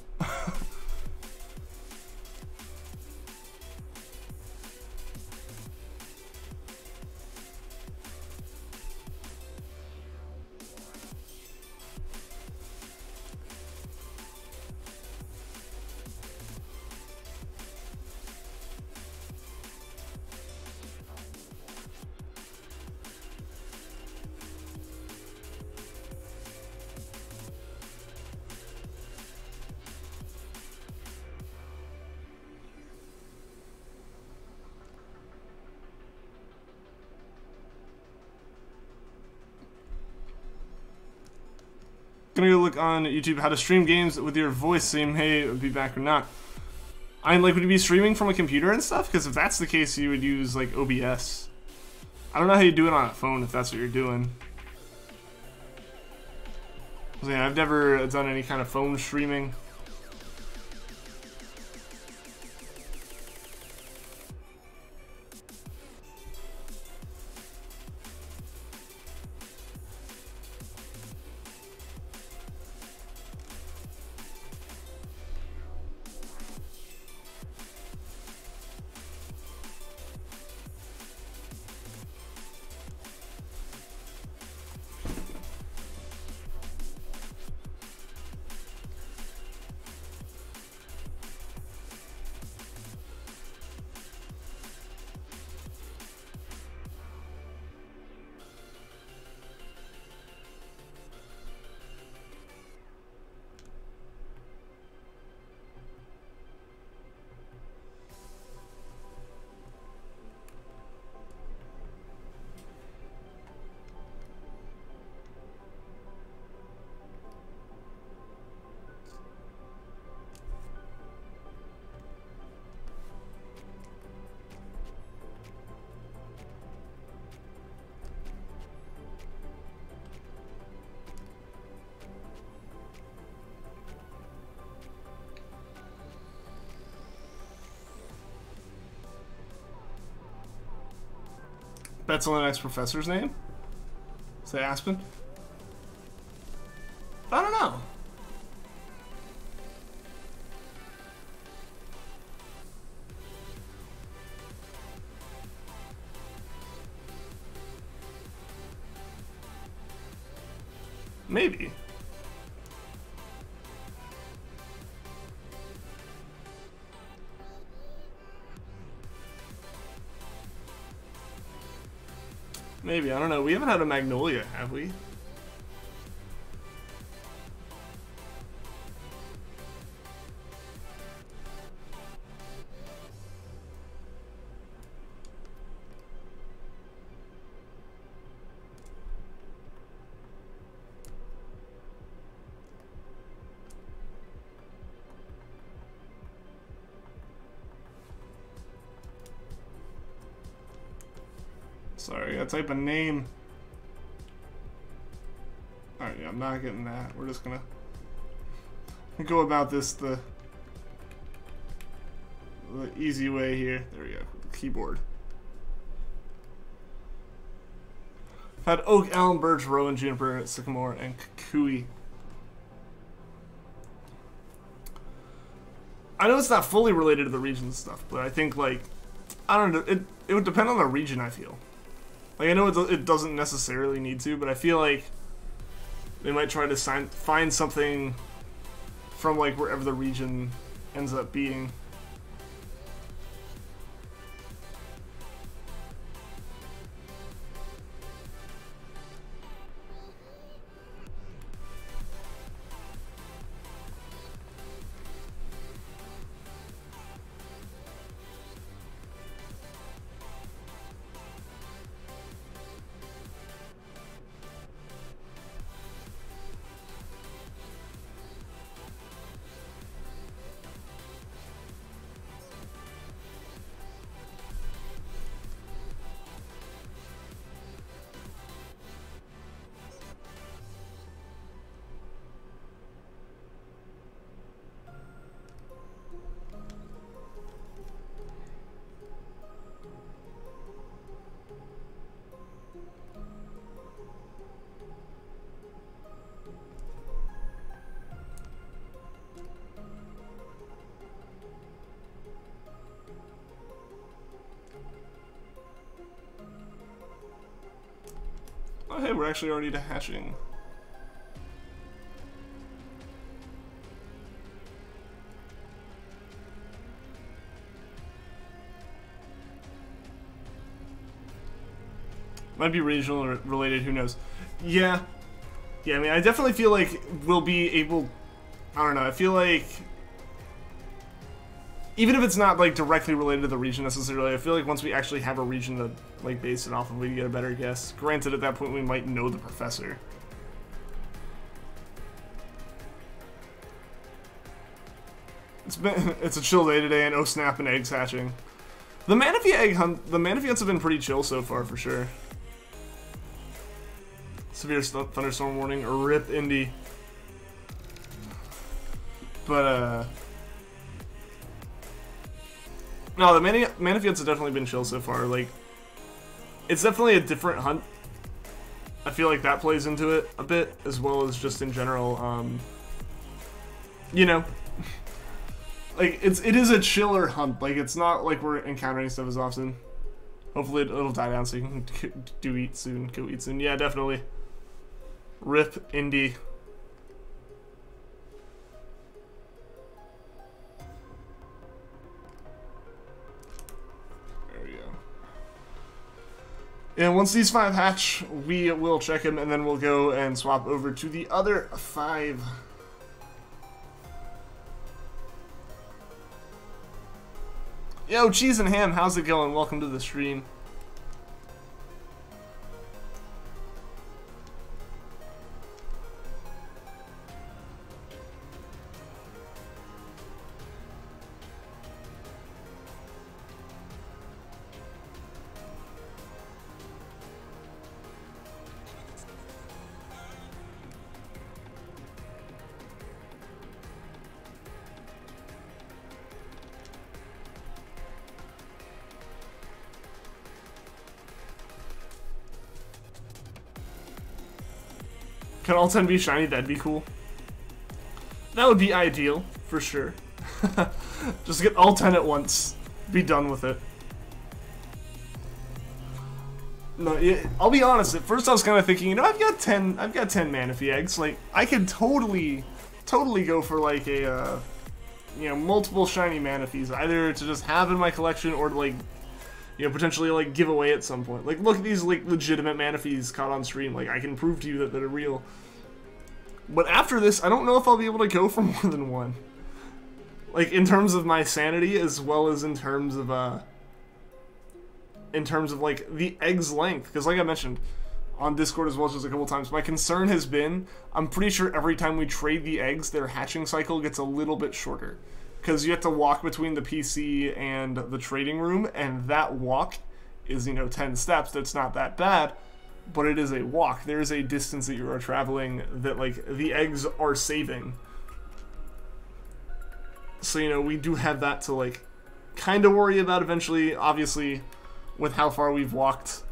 Gonna go look on YouTube how to stream games with your voice saying, hey, be back or not. I mean, like, would you be streaming from a computer and stuff? Because if that's the case, you would use, like, OBS. I don't know how you do it on a phone if that's what you're doing. So, yeah, I've never done any kind of phone streaming. Bets on the next professor's name? Say Aspen? I don't know. Maybe. Maybe, I don't know. We haven't had a Magnolia, have we? Sorry, I type a name. Alright, yeah, I'm not getting that. We're just gonna go about this the easy way here. There we go. Keyboard. I've had Oak, Elm, Birch, Rowan, Juniper, Sycamore, and Kukui. I know it's not fully related to the region stuff, but I think, like, I don't know, it would depend on the region, I feel. Like, I know it doesn't necessarily need to, but I feel like they might try to find something from, like, wherever the region ends up being. Oh, hey, we're actually already hatching. Might be regional related, who knows. Yeah. Yeah, I mean, I definitely feel like we'll be able... I don't know, I feel like... Even if it's not, like, directly related to the region necessarily, I feel like once we actually have a region to, like, base it off of, we get a better guess. Granted, at that point, we might know the professor. It's a chill day today, and oh snap, an egg's hatching. The Manaphy hunts have been pretty chill so far, for sure. Severe thunderstorm warning, rip Indy. But, no, the Manaphy hunts have definitely been chill so far. Like, it's definitely a different hunt. I feel like that plays into it a bit, as well as just in general, you know, like, it is a chiller hunt. Like, it's not like we're encountering stuff as often. Hopefully it'll die down so you can go eat soon. Yeah, definitely. Rip Indy. And once these 5 hatch, we will check them, and then we'll go and swap over to the other 5. Yo, Cheese and Ham, how's it going? Welcome to the stream. Can all 10 be shiny? That'd be cool. That would be ideal, for sure. Just get all 10 at once. Be done with it. No, I'll be honest, at first I was kind of thinking, you know, I've got 10 Manaphy Eggs. Like, I could totally go for, like, a, you know, multiple shiny Manaphys. Either to just have in my collection or to, like, you know, potentially, like, give away at some point. Like, look at these, like, legitimate Manaphys caught on stream. Like, I can prove to you that they're real. But after this, I don't know if I'll be able to go for more than one. Like, in terms of my sanity, as well as in terms of, like, the egg's length. Because, like I mentioned on Discord as well just a couple times, my concern has been, I'm pretty sure every time we trade the eggs, their hatching cycle gets a little bit shorter. Because you have to walk between the PC and the trading room, and that walk is, you know, 10 steps. That's not that bad, but it is a walk. There is a distance that you are traveling that, like, the eggs are saving. So, you know, we do have that to, like, kind of worry about eventually, obviously, with how far we've walked.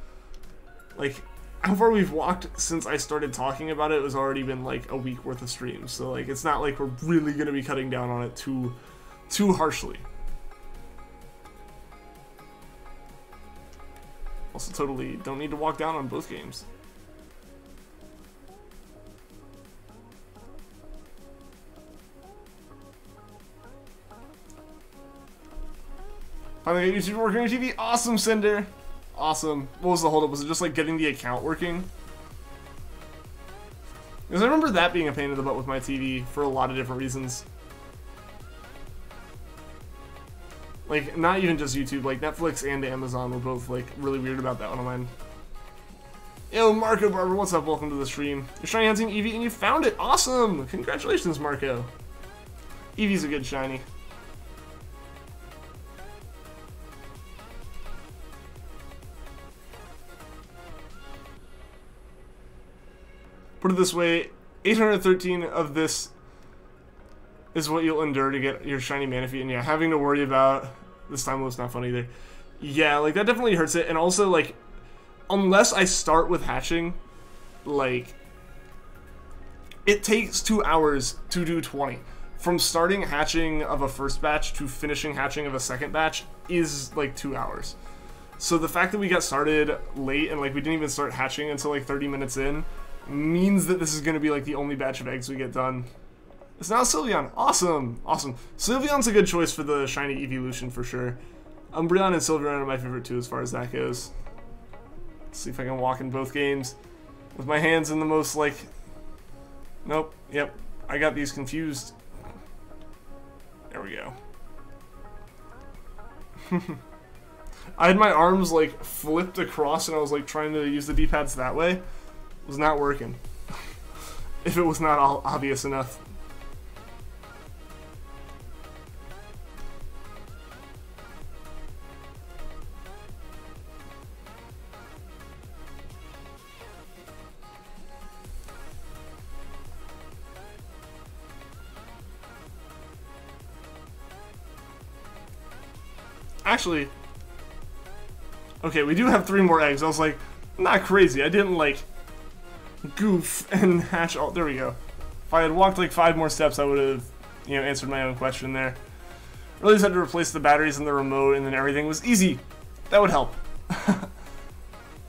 Like, how far we've walked since I started talking about it has already been, like, a week worth of streams. So, like, it's not like we're really going to be cutting down on it too harshly. Also, totally don't need to walk down on both games. Finally got YouTube working on TV. Awesome, Cinder. Awesome. What was the holdup? Was it just like getting the account working? Because I remember that being a pain in the butt with my TV for a lot of different reasons. Like, not even just YouTube, like Netflix and Amazon were both, like, really weird about that one of mine. Yo, Marco Barber, what's up? Welcome to the stream. You're shiny hunting Eevee and you found it! Awesome! Congratulations, Marco. Eevee's a good shiny. Put it this way, 813 of this is what you'll endure to get your shiny Manaphy, and yeah, having to worry about this time was not fun either. Yeah, like, that definitely hurts it, and also, like, unless I start with hatching, like, it takes 2 hours to do 20. From starting hatching of a first batch to finishing hatching of a second batch is, like, 2 hours. So the fact that we got started late, and, like, we didn't even start hatching until, like, 30 minutes in, means that this is going to be, like, the only batch of eggs we get done. It's now Sylveon. Awesome. Awesome. Sylveon's a good choice for the shiny evolution for sure. Umbreon and Sylveon are my favorite too as far as that goes. Let's see if I can walk in both games with my hands in the most, like... Nope. Yep. I got these confused. There we go. I had my arms, like, flipped across and I was, like, trying to use the D-pads that way. It was not working. If it was not all obvious enough. Actually, okay, we do have 3 more eggs. I was like, not crazy. I didn't, like, goof and hatch all. There we go. If I had walked, like, 5 more steps, I would have, you know, answered my own question there. Really just had to replace the batteries in the remote, and then everything was easy. That would help.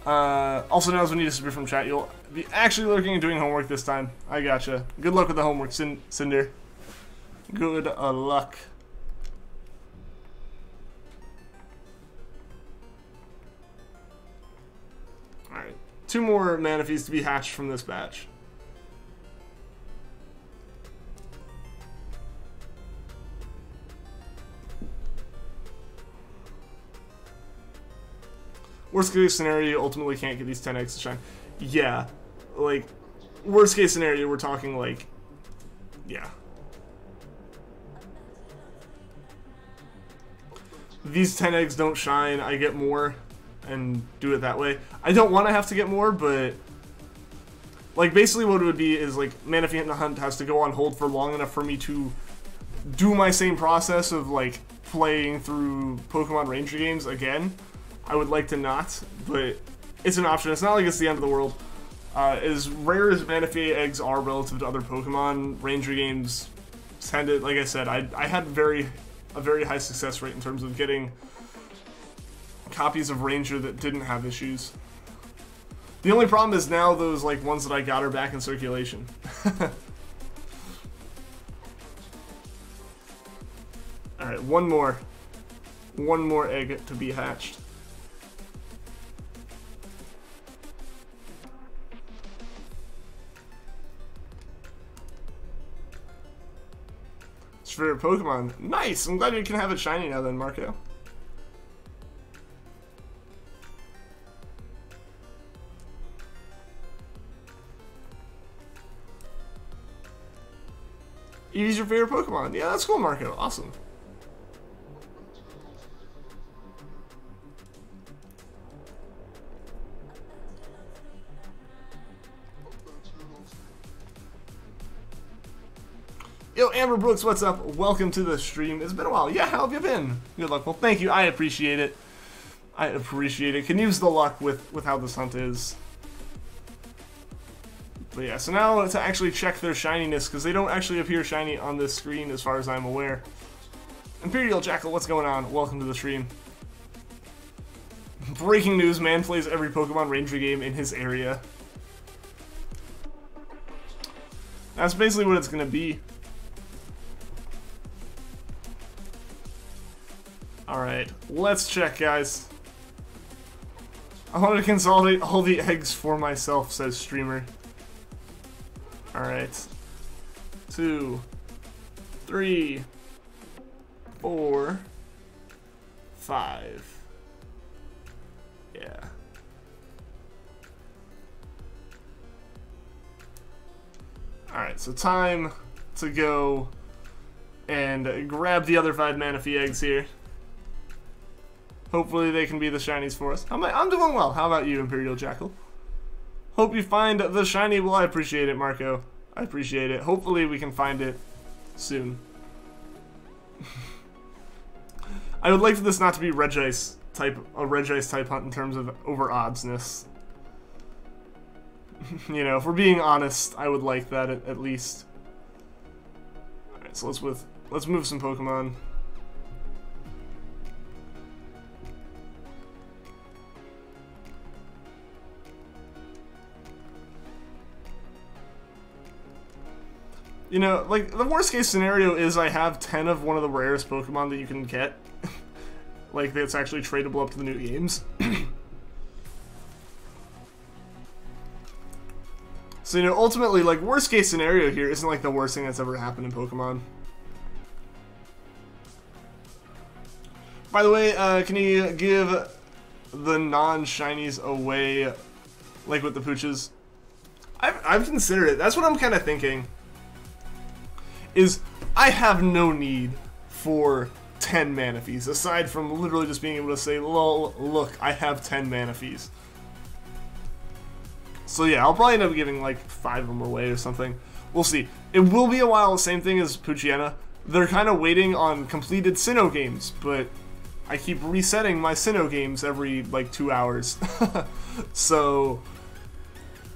Also, now as when you disappear from chat, you'll be actually lurking and doing homework this time. I gotcha. Good luck with the homework, Cinder. Good luck. Alright, 2 more Manaphys to be hatched from this batch. Worst case scenario, you ultimately can't get these 10 eggs to shine. Yeah, like, worst case scenario, we're talking, like, yeah. These 10 eggs don't shine, I get more, and do it that way. I don't want to have to get more, but, like, basically what it would be is, like, Manaphy in the Hunt has to go on hold for long enough for me to do my same process of, like, playing through Pokemon Ranger games again. I would like to not, but it's an option. It's not like it's the end of the world. As rare as Manaphy Eggs are relative to other Pokemon, Ranger games tended, like I said, I had a very high success rate in terms of getting copies of Ranger that didn't have issues. The only problem is now those like ones that I got are back in circulation. Alright, one more egg to be hatched. It's your favorite Pokemon. Nice! I'm glad you can have it shiny now then, Marco. Eevee's your favorite Pokemon. Yeah, that's cool, Marco. Awesome. Yo, Amber Brooks, what's up? Welcome to the stream. It's been a while. Yeah, how have you been? Good luck. Well, thank you. I appreciate it. I appreciate it. Can use the luck with how this hunt is. But yeah, so now to actually check their shininess, because they don't actually appear shiny on this screen as far as I'm aware. Imperial Jackal, what's going on? Welcome to the stream. Breaking news, man plays every Pokemon Ranger game in his area. That's basically what it's going to be. Alright, let's check, guys. I wanted to consolidate all the eggs for myself, says Streamer. Alright. 2, 3, 4, 5. Yeah. Alright, so time to go and grab the other 5 Manaphy Eggs here. Hopefully they can be the shinies for us. I'm doing well. How about you, Imperial Jackal? Hope you find the shiny. Well, I appreciate it, Marco. I appreciate it. Hopefully we can find it soon. I would like for this not to be a Regice type hunt in terms of over oddsness. You know, if we're being honest, I would like that at least. Alright, so let's move some Pokemon. You know, like, the worst case scenario is I have 10 of one of the rarest Pokemon that you can get. Like, that's actually tradable up to the new games. So, you know, ultimately, like, worst case scenario here isn't, like, the worst thing that's ever happened in Pokemon. By the way, can you give the non-shinies away, like, with the Pooches? I've considered it. That's what I'm kind of thinking. Is I have no need for 10 Manaphies, aside from literally just being able to say, lol, look, I have 10 Manaphies. So yeah, I'll probably end up giving like 5 of them away or something. We'll see. It will be a while, same thing as Poochyena. They're kind of waiting on completed Sinnoh games, but I keep resetting my Sinnoh games every like 2 hours. So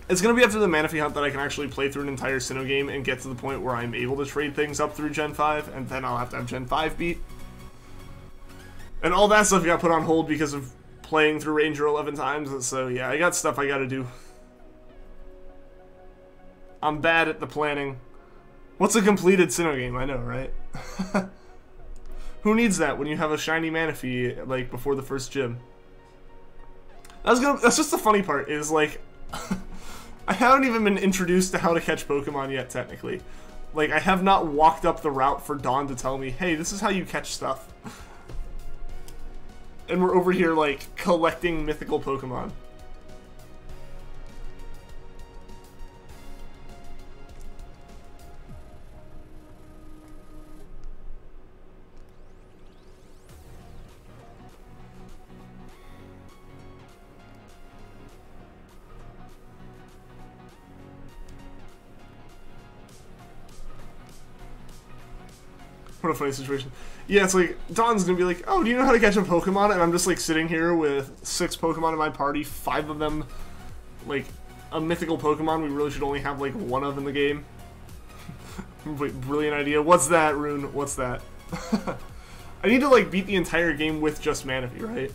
it's going to be after the Manaphy hunt that I can actually play through an entire Sinnoh game and get to the point where I'm able to trade things up through Gen 5, and then I'll have to have Gen 5 beat. And all that stuff got put on hold because of playing through Ranger 11 times, so yeah, I got stuff I gotta do. I'm bad at the planning. What's a completed Sinnoh game? I know, right? Who needs that when you have a shiny Manaphy, like, before the first gym? That's just the funny part, is, like... I haven't even been introduced to how to catch Pokemon yet, technically. Like, I have not walked up the route for Dawn to tell me, hey, this is how you catch stuff. And we're over here, like, collecting mythical Pokemon. What a funny situation. Yeah, it's like, Dawn's gonna be like, oh, do you know how to catch a Pokemon? And I'm just like sitting here with 6 Pokemon in my party, 5 of them, like, a mythical Pokemon we really should only have like one of in the game. Wait, brilliant idea. What's that, Rune? What's that? I need to like beat the entire game with just Manaphy, right?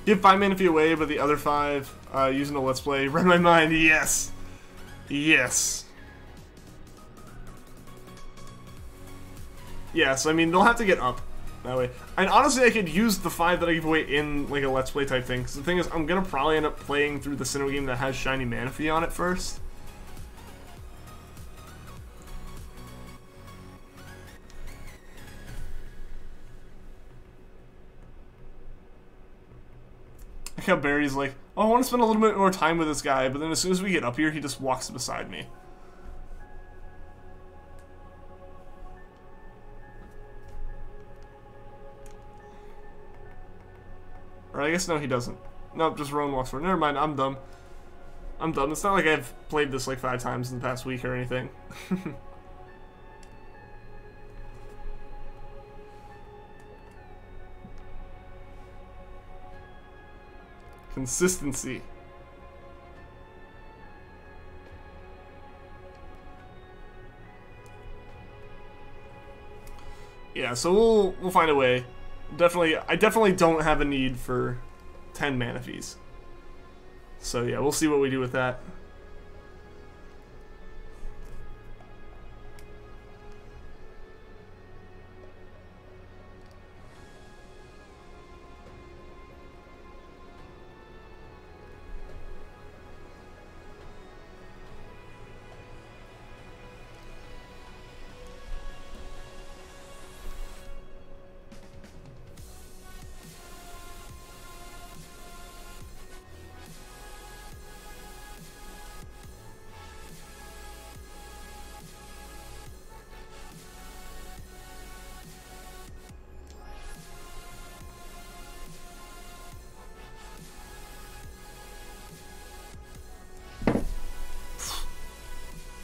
Give 5 Manaphy away, but the other 5 using a Let's Play. Read my mind, yes! Yes. Yes, I mean, they'll have to get up that way. And honestly, I could use the 5 that I give away in like a Let's Play type thing. Because the thing is, I'm going to probably end up playing through the Sinnoh game that has Shiny Manaphy on it first. How Barry's like, oh, I want to spend a little bit more time with this guy, but then as soon as we get up here, he just walks beside me. Or I guess no, he doesn't. Nope, just Rowan walks forward. Never mind, I'm dumb. I'm dumb. It's not like I've played this like 5 times in the past week or anything. Consistency. Yeah, so we'll find a way. I definitely don't have a need for 10 Manaphies. So yeah, we'll see what we do with that.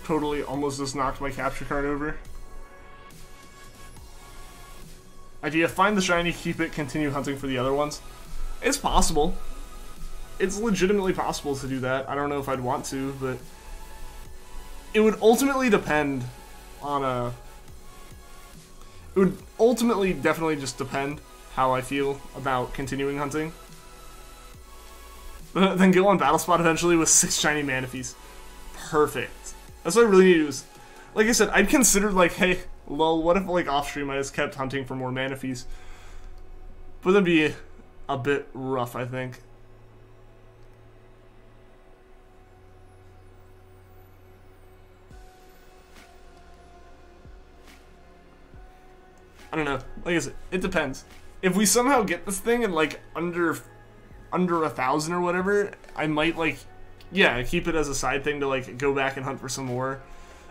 Totally almost just knocked my capture card over. Idea, find the shiny, keep it, continue hunting for the other ones. It's possible. It's legitimately possible to do that. I don't know if I'd want to, but it would ultimately depend on it would ultimately definitely just depend how I feel about continuing hunting. But then go on Battle Spot eventually with 6 shiny Manaphies. Perfect. That's what I really need to do is, like I said, I'd considered like, hey, lol, what if like off stream I just kept hunting for more Manaphies? But that'd be a bit rough, I think. I don't know. Like I said, it depends. If we somehow get this thing in like under 1,000 or whatever, I might like, yeah, keep it as a side thing to like go back and hunt for some more.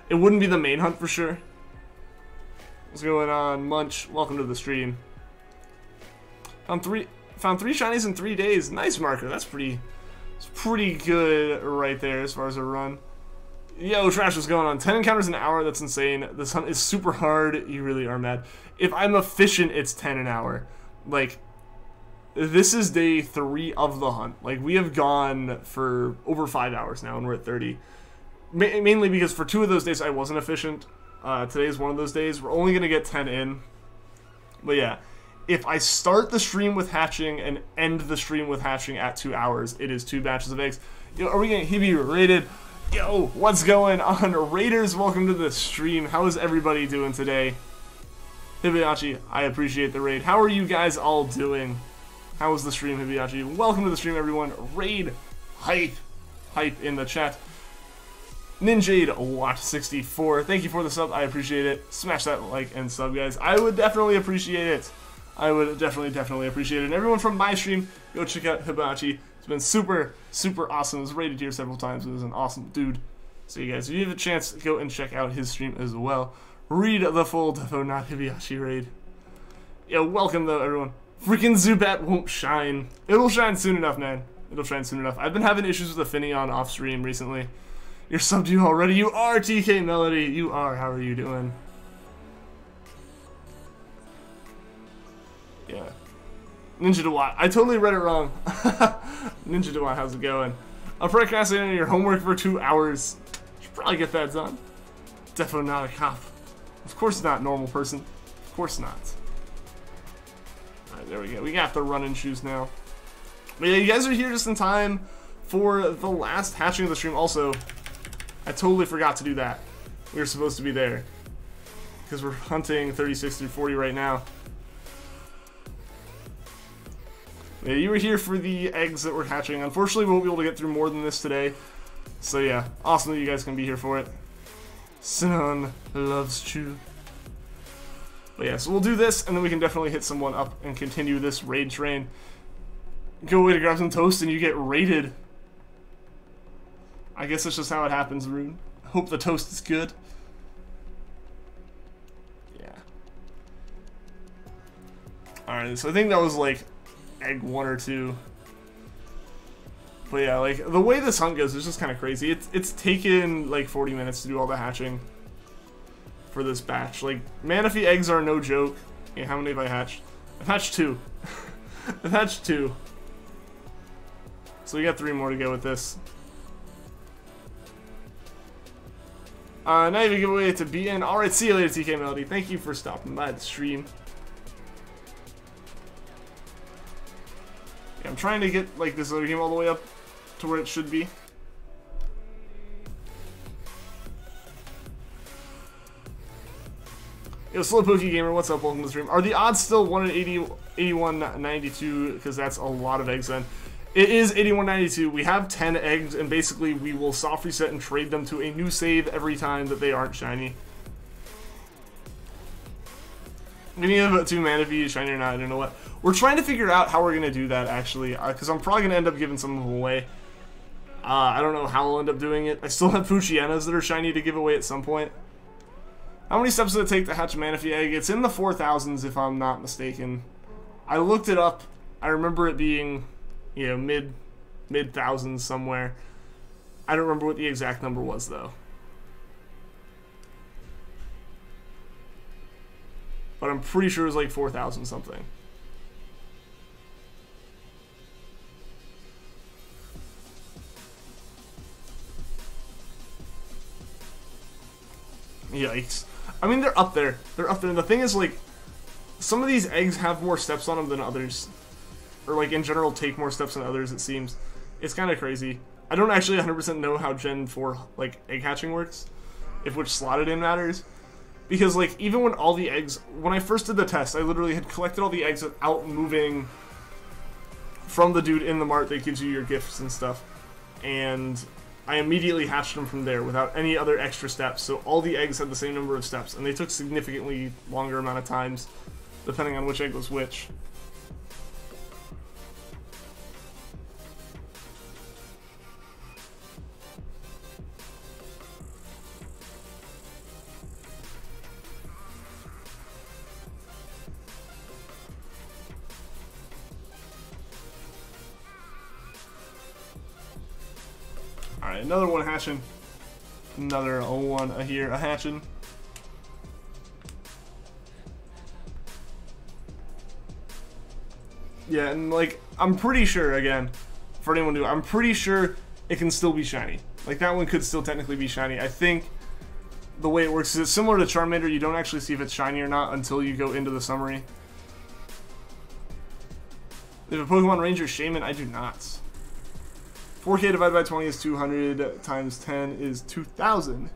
It wouldn't be the main hunt for sure. What's going on, Munch? Welcome to the stream. Found three shinies in 3 days. Nice, Marker. That's pretty good right there as far as a run. Yo, Trash, what's going on? 10 encounters an hour. That's insane. This hunt is super hard. You really are mad. If I'm efficient, it's 10 an hour. Like, this is day 3 of the hunt. Like, we have gone for over 5 hours now, and we're at 30. Mainly because for 2 of those days I wasn't efficient. Today is one of those days. We're only going to get 10 in. But yeah, if I start the stream with hatching and end the stream with hatching at 2 hours, it is 2 batches of eggs. Yo, are we getting Hibby rated? Yo, what's going on? Raiders, welcome to the stream. How is everybody doing today? Hibayachi, I appreciate the raid. How are you guys all doing? How was the stream, Hibayachi? Welcome to the stream, everyone. Raid hype in the chat. Ninjade Watch 64. Thank you for the sub. I appreciate it. Smash that like and sub, guys. I would definitely appreciate it. I would definitely appreciate it. And everyone from my stream, go check out Hibachi. It's been super awesome. It was rated here several times. It was an awesome dude. So you guys, if you have a chance, go and check out his stream as well. Read the full Defo Not Hibayashi raid. Yo, welcome though, everyone. Freaking Zubat won't shine. It'll shine soon enough, man. It'll shine soon enough. I've been having issues with the Finneon off stream recently. You're subbed to you already. You are TK Melody. You are. How are you doing? Yeah. Ninja Dewat. I totally read it wrong. Ninja Dewat, how's it going? I'm procrastinating your homework for 2 hours. You should probably get that done. Definitely not a cop. Of course not, normal person. Of course not. Alright, there we go. We got the running shoes now. But yeah, you guys are here just in time for the last hatching of the stream. Also, I totally forgot to do that. We were supposed to be there. Because we're hunting 36 through 40 right now. Yeah, you were here for the eggs that we're hatching. Unfortunately, we won't be able to get through more than this today. So yeah, awesome that you guys can be here for it. Sinon loves Chew. But yeah, so we'll do this, and then we can definitely hit someone up and continue this raid train. Go away to grab some toast, and you get raided. I guess that's just how it happens, Rune. Hope the toast is good. Yeah. Alright, so I think that was like egg 1 or 2. But yeah, like the way this hunt goes is just kind of crazy. It's taken like 40 minutes to do all the hatching for this batch. Like Manaphy eggs are no joke. Yeah, how many have I hatched? I've hatched 2. I've hatched 2. So we got 3 more to go with this. Now you have a giveaway to BN. Alright, see you later, TK Melody. Thank you for stopping by the stream. Yeah, I'm trying to get like this other game all the way up to where it should be. Yo, Slowpokey Gamer, what's up? Welcome to the stream. Are the odds still 1 in 80, 81.92? Because that's a lot of eggs then. It is 81.92. We have 10 eggs, and basically we will soft reset and trade them to a new save every time that they aren't shiny. Any of 2 Manaphy, shiny or not, I don't know what. We're trying to figure out how we're going to do that, actually, because I'm probably going to end up giving some of them away. I don't know how I'll end up doing it. I still have Poochyenas that are shiny to give away at some point. How many steps does it take to hatch a Manaphy egg? It's in the 4,000s, if I'm not mistaken. I looked it up. I remember it being, you know, mid-thousands somewhere. I don't remember what the exact number was, though. But I'm pretty sure it was like 4,000 something. Yikes. I mean, they're up there. They're up there. And the thing is, like, some of these eggs have more steps on them than others. Or, like, in general, take more steps than others, it seems. It's kind of crazy. I don't actually 100% know how Gen 4, like, egg hatching works. If which slot it in matters. Because, like, even when all the eggs... When I first did the test, I literally had collected all the eggs without moving from the dude in the mart that gives you your gifts and stuff. And I immediately hatched them from there without any other extra steps. So all the eggs had the same number of steps. And they took significantly longer amount of times, depending on which egg was which. Alright, another one hatching. Another one here, a hatching. Yeah, and like, I'm pretty sure, again, for anyone new, I'm pretty sure it can still be shiny. Like, that one could still technically be shiny. I think the way it works is it's similar to Charmander. You don't actually see if it's shiny or not until you go into the summary. If a Pokemon Ranger Shaman, I do not. 4K divided by 20 is 200, times 10 is 2,000.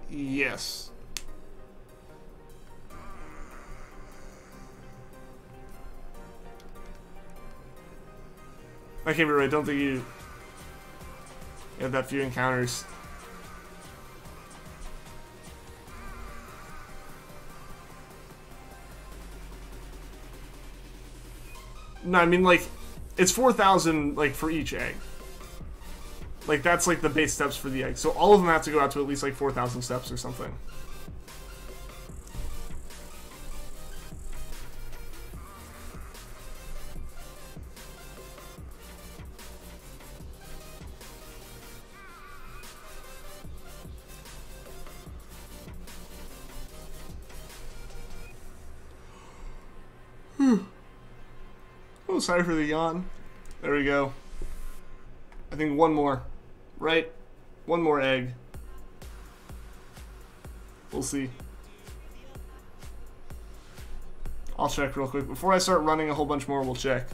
Yes. I can't be right, don't think you have that few encounters. No, I mean, like, it's 4,000, like, for each egg. Like, that's, like, the base steps for the egg. So all of them have to go out to at least, like, 4,000 steps or something. Oh, sorry for the yawn. There we go. I think one more. Right? One more egg. We'll see. I'll check real quick. Before I start running a whole bunch more, we'll check.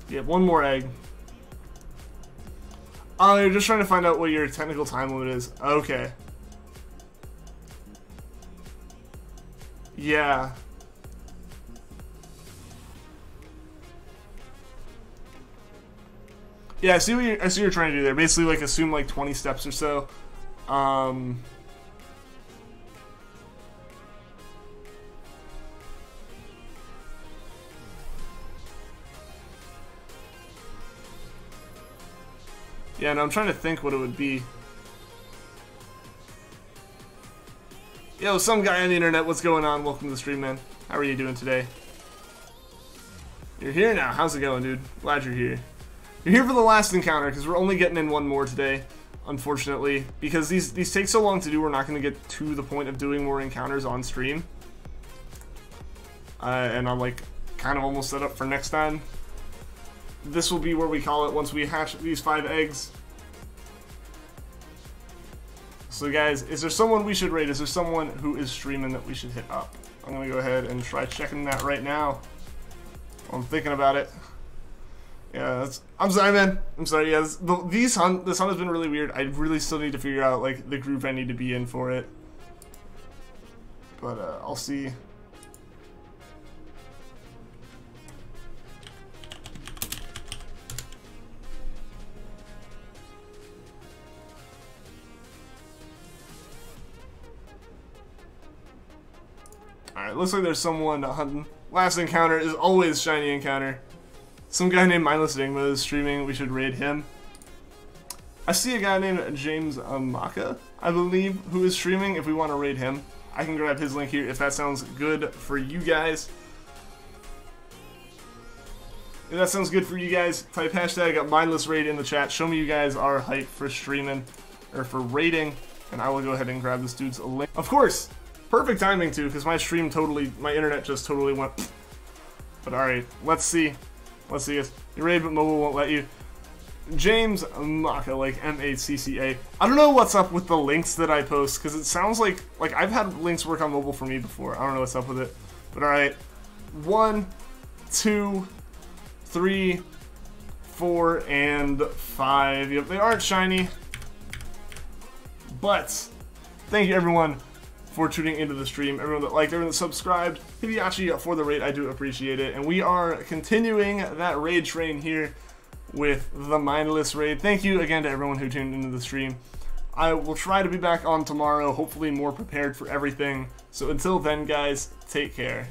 Yeah, one more egg. Oh, you're just trying to find out what your technical time limit is. Okay. Yeah. Yeah, I see what you're trying to do there. Basically, like, assume, like, 20 steps or so. Yeah, no, I'm trying to think what it would be. Yo, some guy on the internet, what's going on? Welcome to the stream, man. How are you doing today? You're here now. How's it going, dude? Glad you're here. You're here for the last encounter, because we're only getting in one more today, unfortunately. Because these take so long to do, we're not going to get to the point of doing more encounters on stream. And I'm, like, kind of almost set up for next time. This will be where we call it once we hatch these 5 eggs. So guys, is there someone we should raid? Is there someone who is streaming that we should hit up? I'm going to go ahead and try checking that right now. I'm thinking about it. Yeah, I'm sorry, man. I'm sorry. Yeah, this hunt has been really weird. I really still need to figure out, like, the group I need to be in for it. But I'll see. Alright, looks like there's someone hunting. Last encounter is always shiny encounter. Some guy named mindlessenigma is streaming. We should raid him. I see a guy named James Maka, I believe, who is streaming. If we want to raid him, I can grab his link here if that sounds good for you guys. If that sounds good for you guys, type hashtag mindlessraid in the chat. Show me you guys are hyped for streaming, or for raiding, and I will go ahead and grab this dude's link. Of course! Perfect timing too, because my internet just totally went. But alright, let's see. Let's see this. You raid, but mobile won't let you. James Maka, like M-A-C-C-A. I don't know what's up with the links that I post, because it sounds like I've had links work on mobile for me before. I don't know what's up with it. But alright. 1, 2, 3, 4, and 5. Yep, they aren't shiny. But thank you everyone for tuning into the stream, everyone that liked, everyone that subscribed, Hippowdon for the raid, I do appreciate it. And we are continuing that raid train here with the mindless raid. Thank you again to everyone who tuned into the stream. I will try to be back on tomorrow, hopefully more prepared for everything. So until then, guys, take care.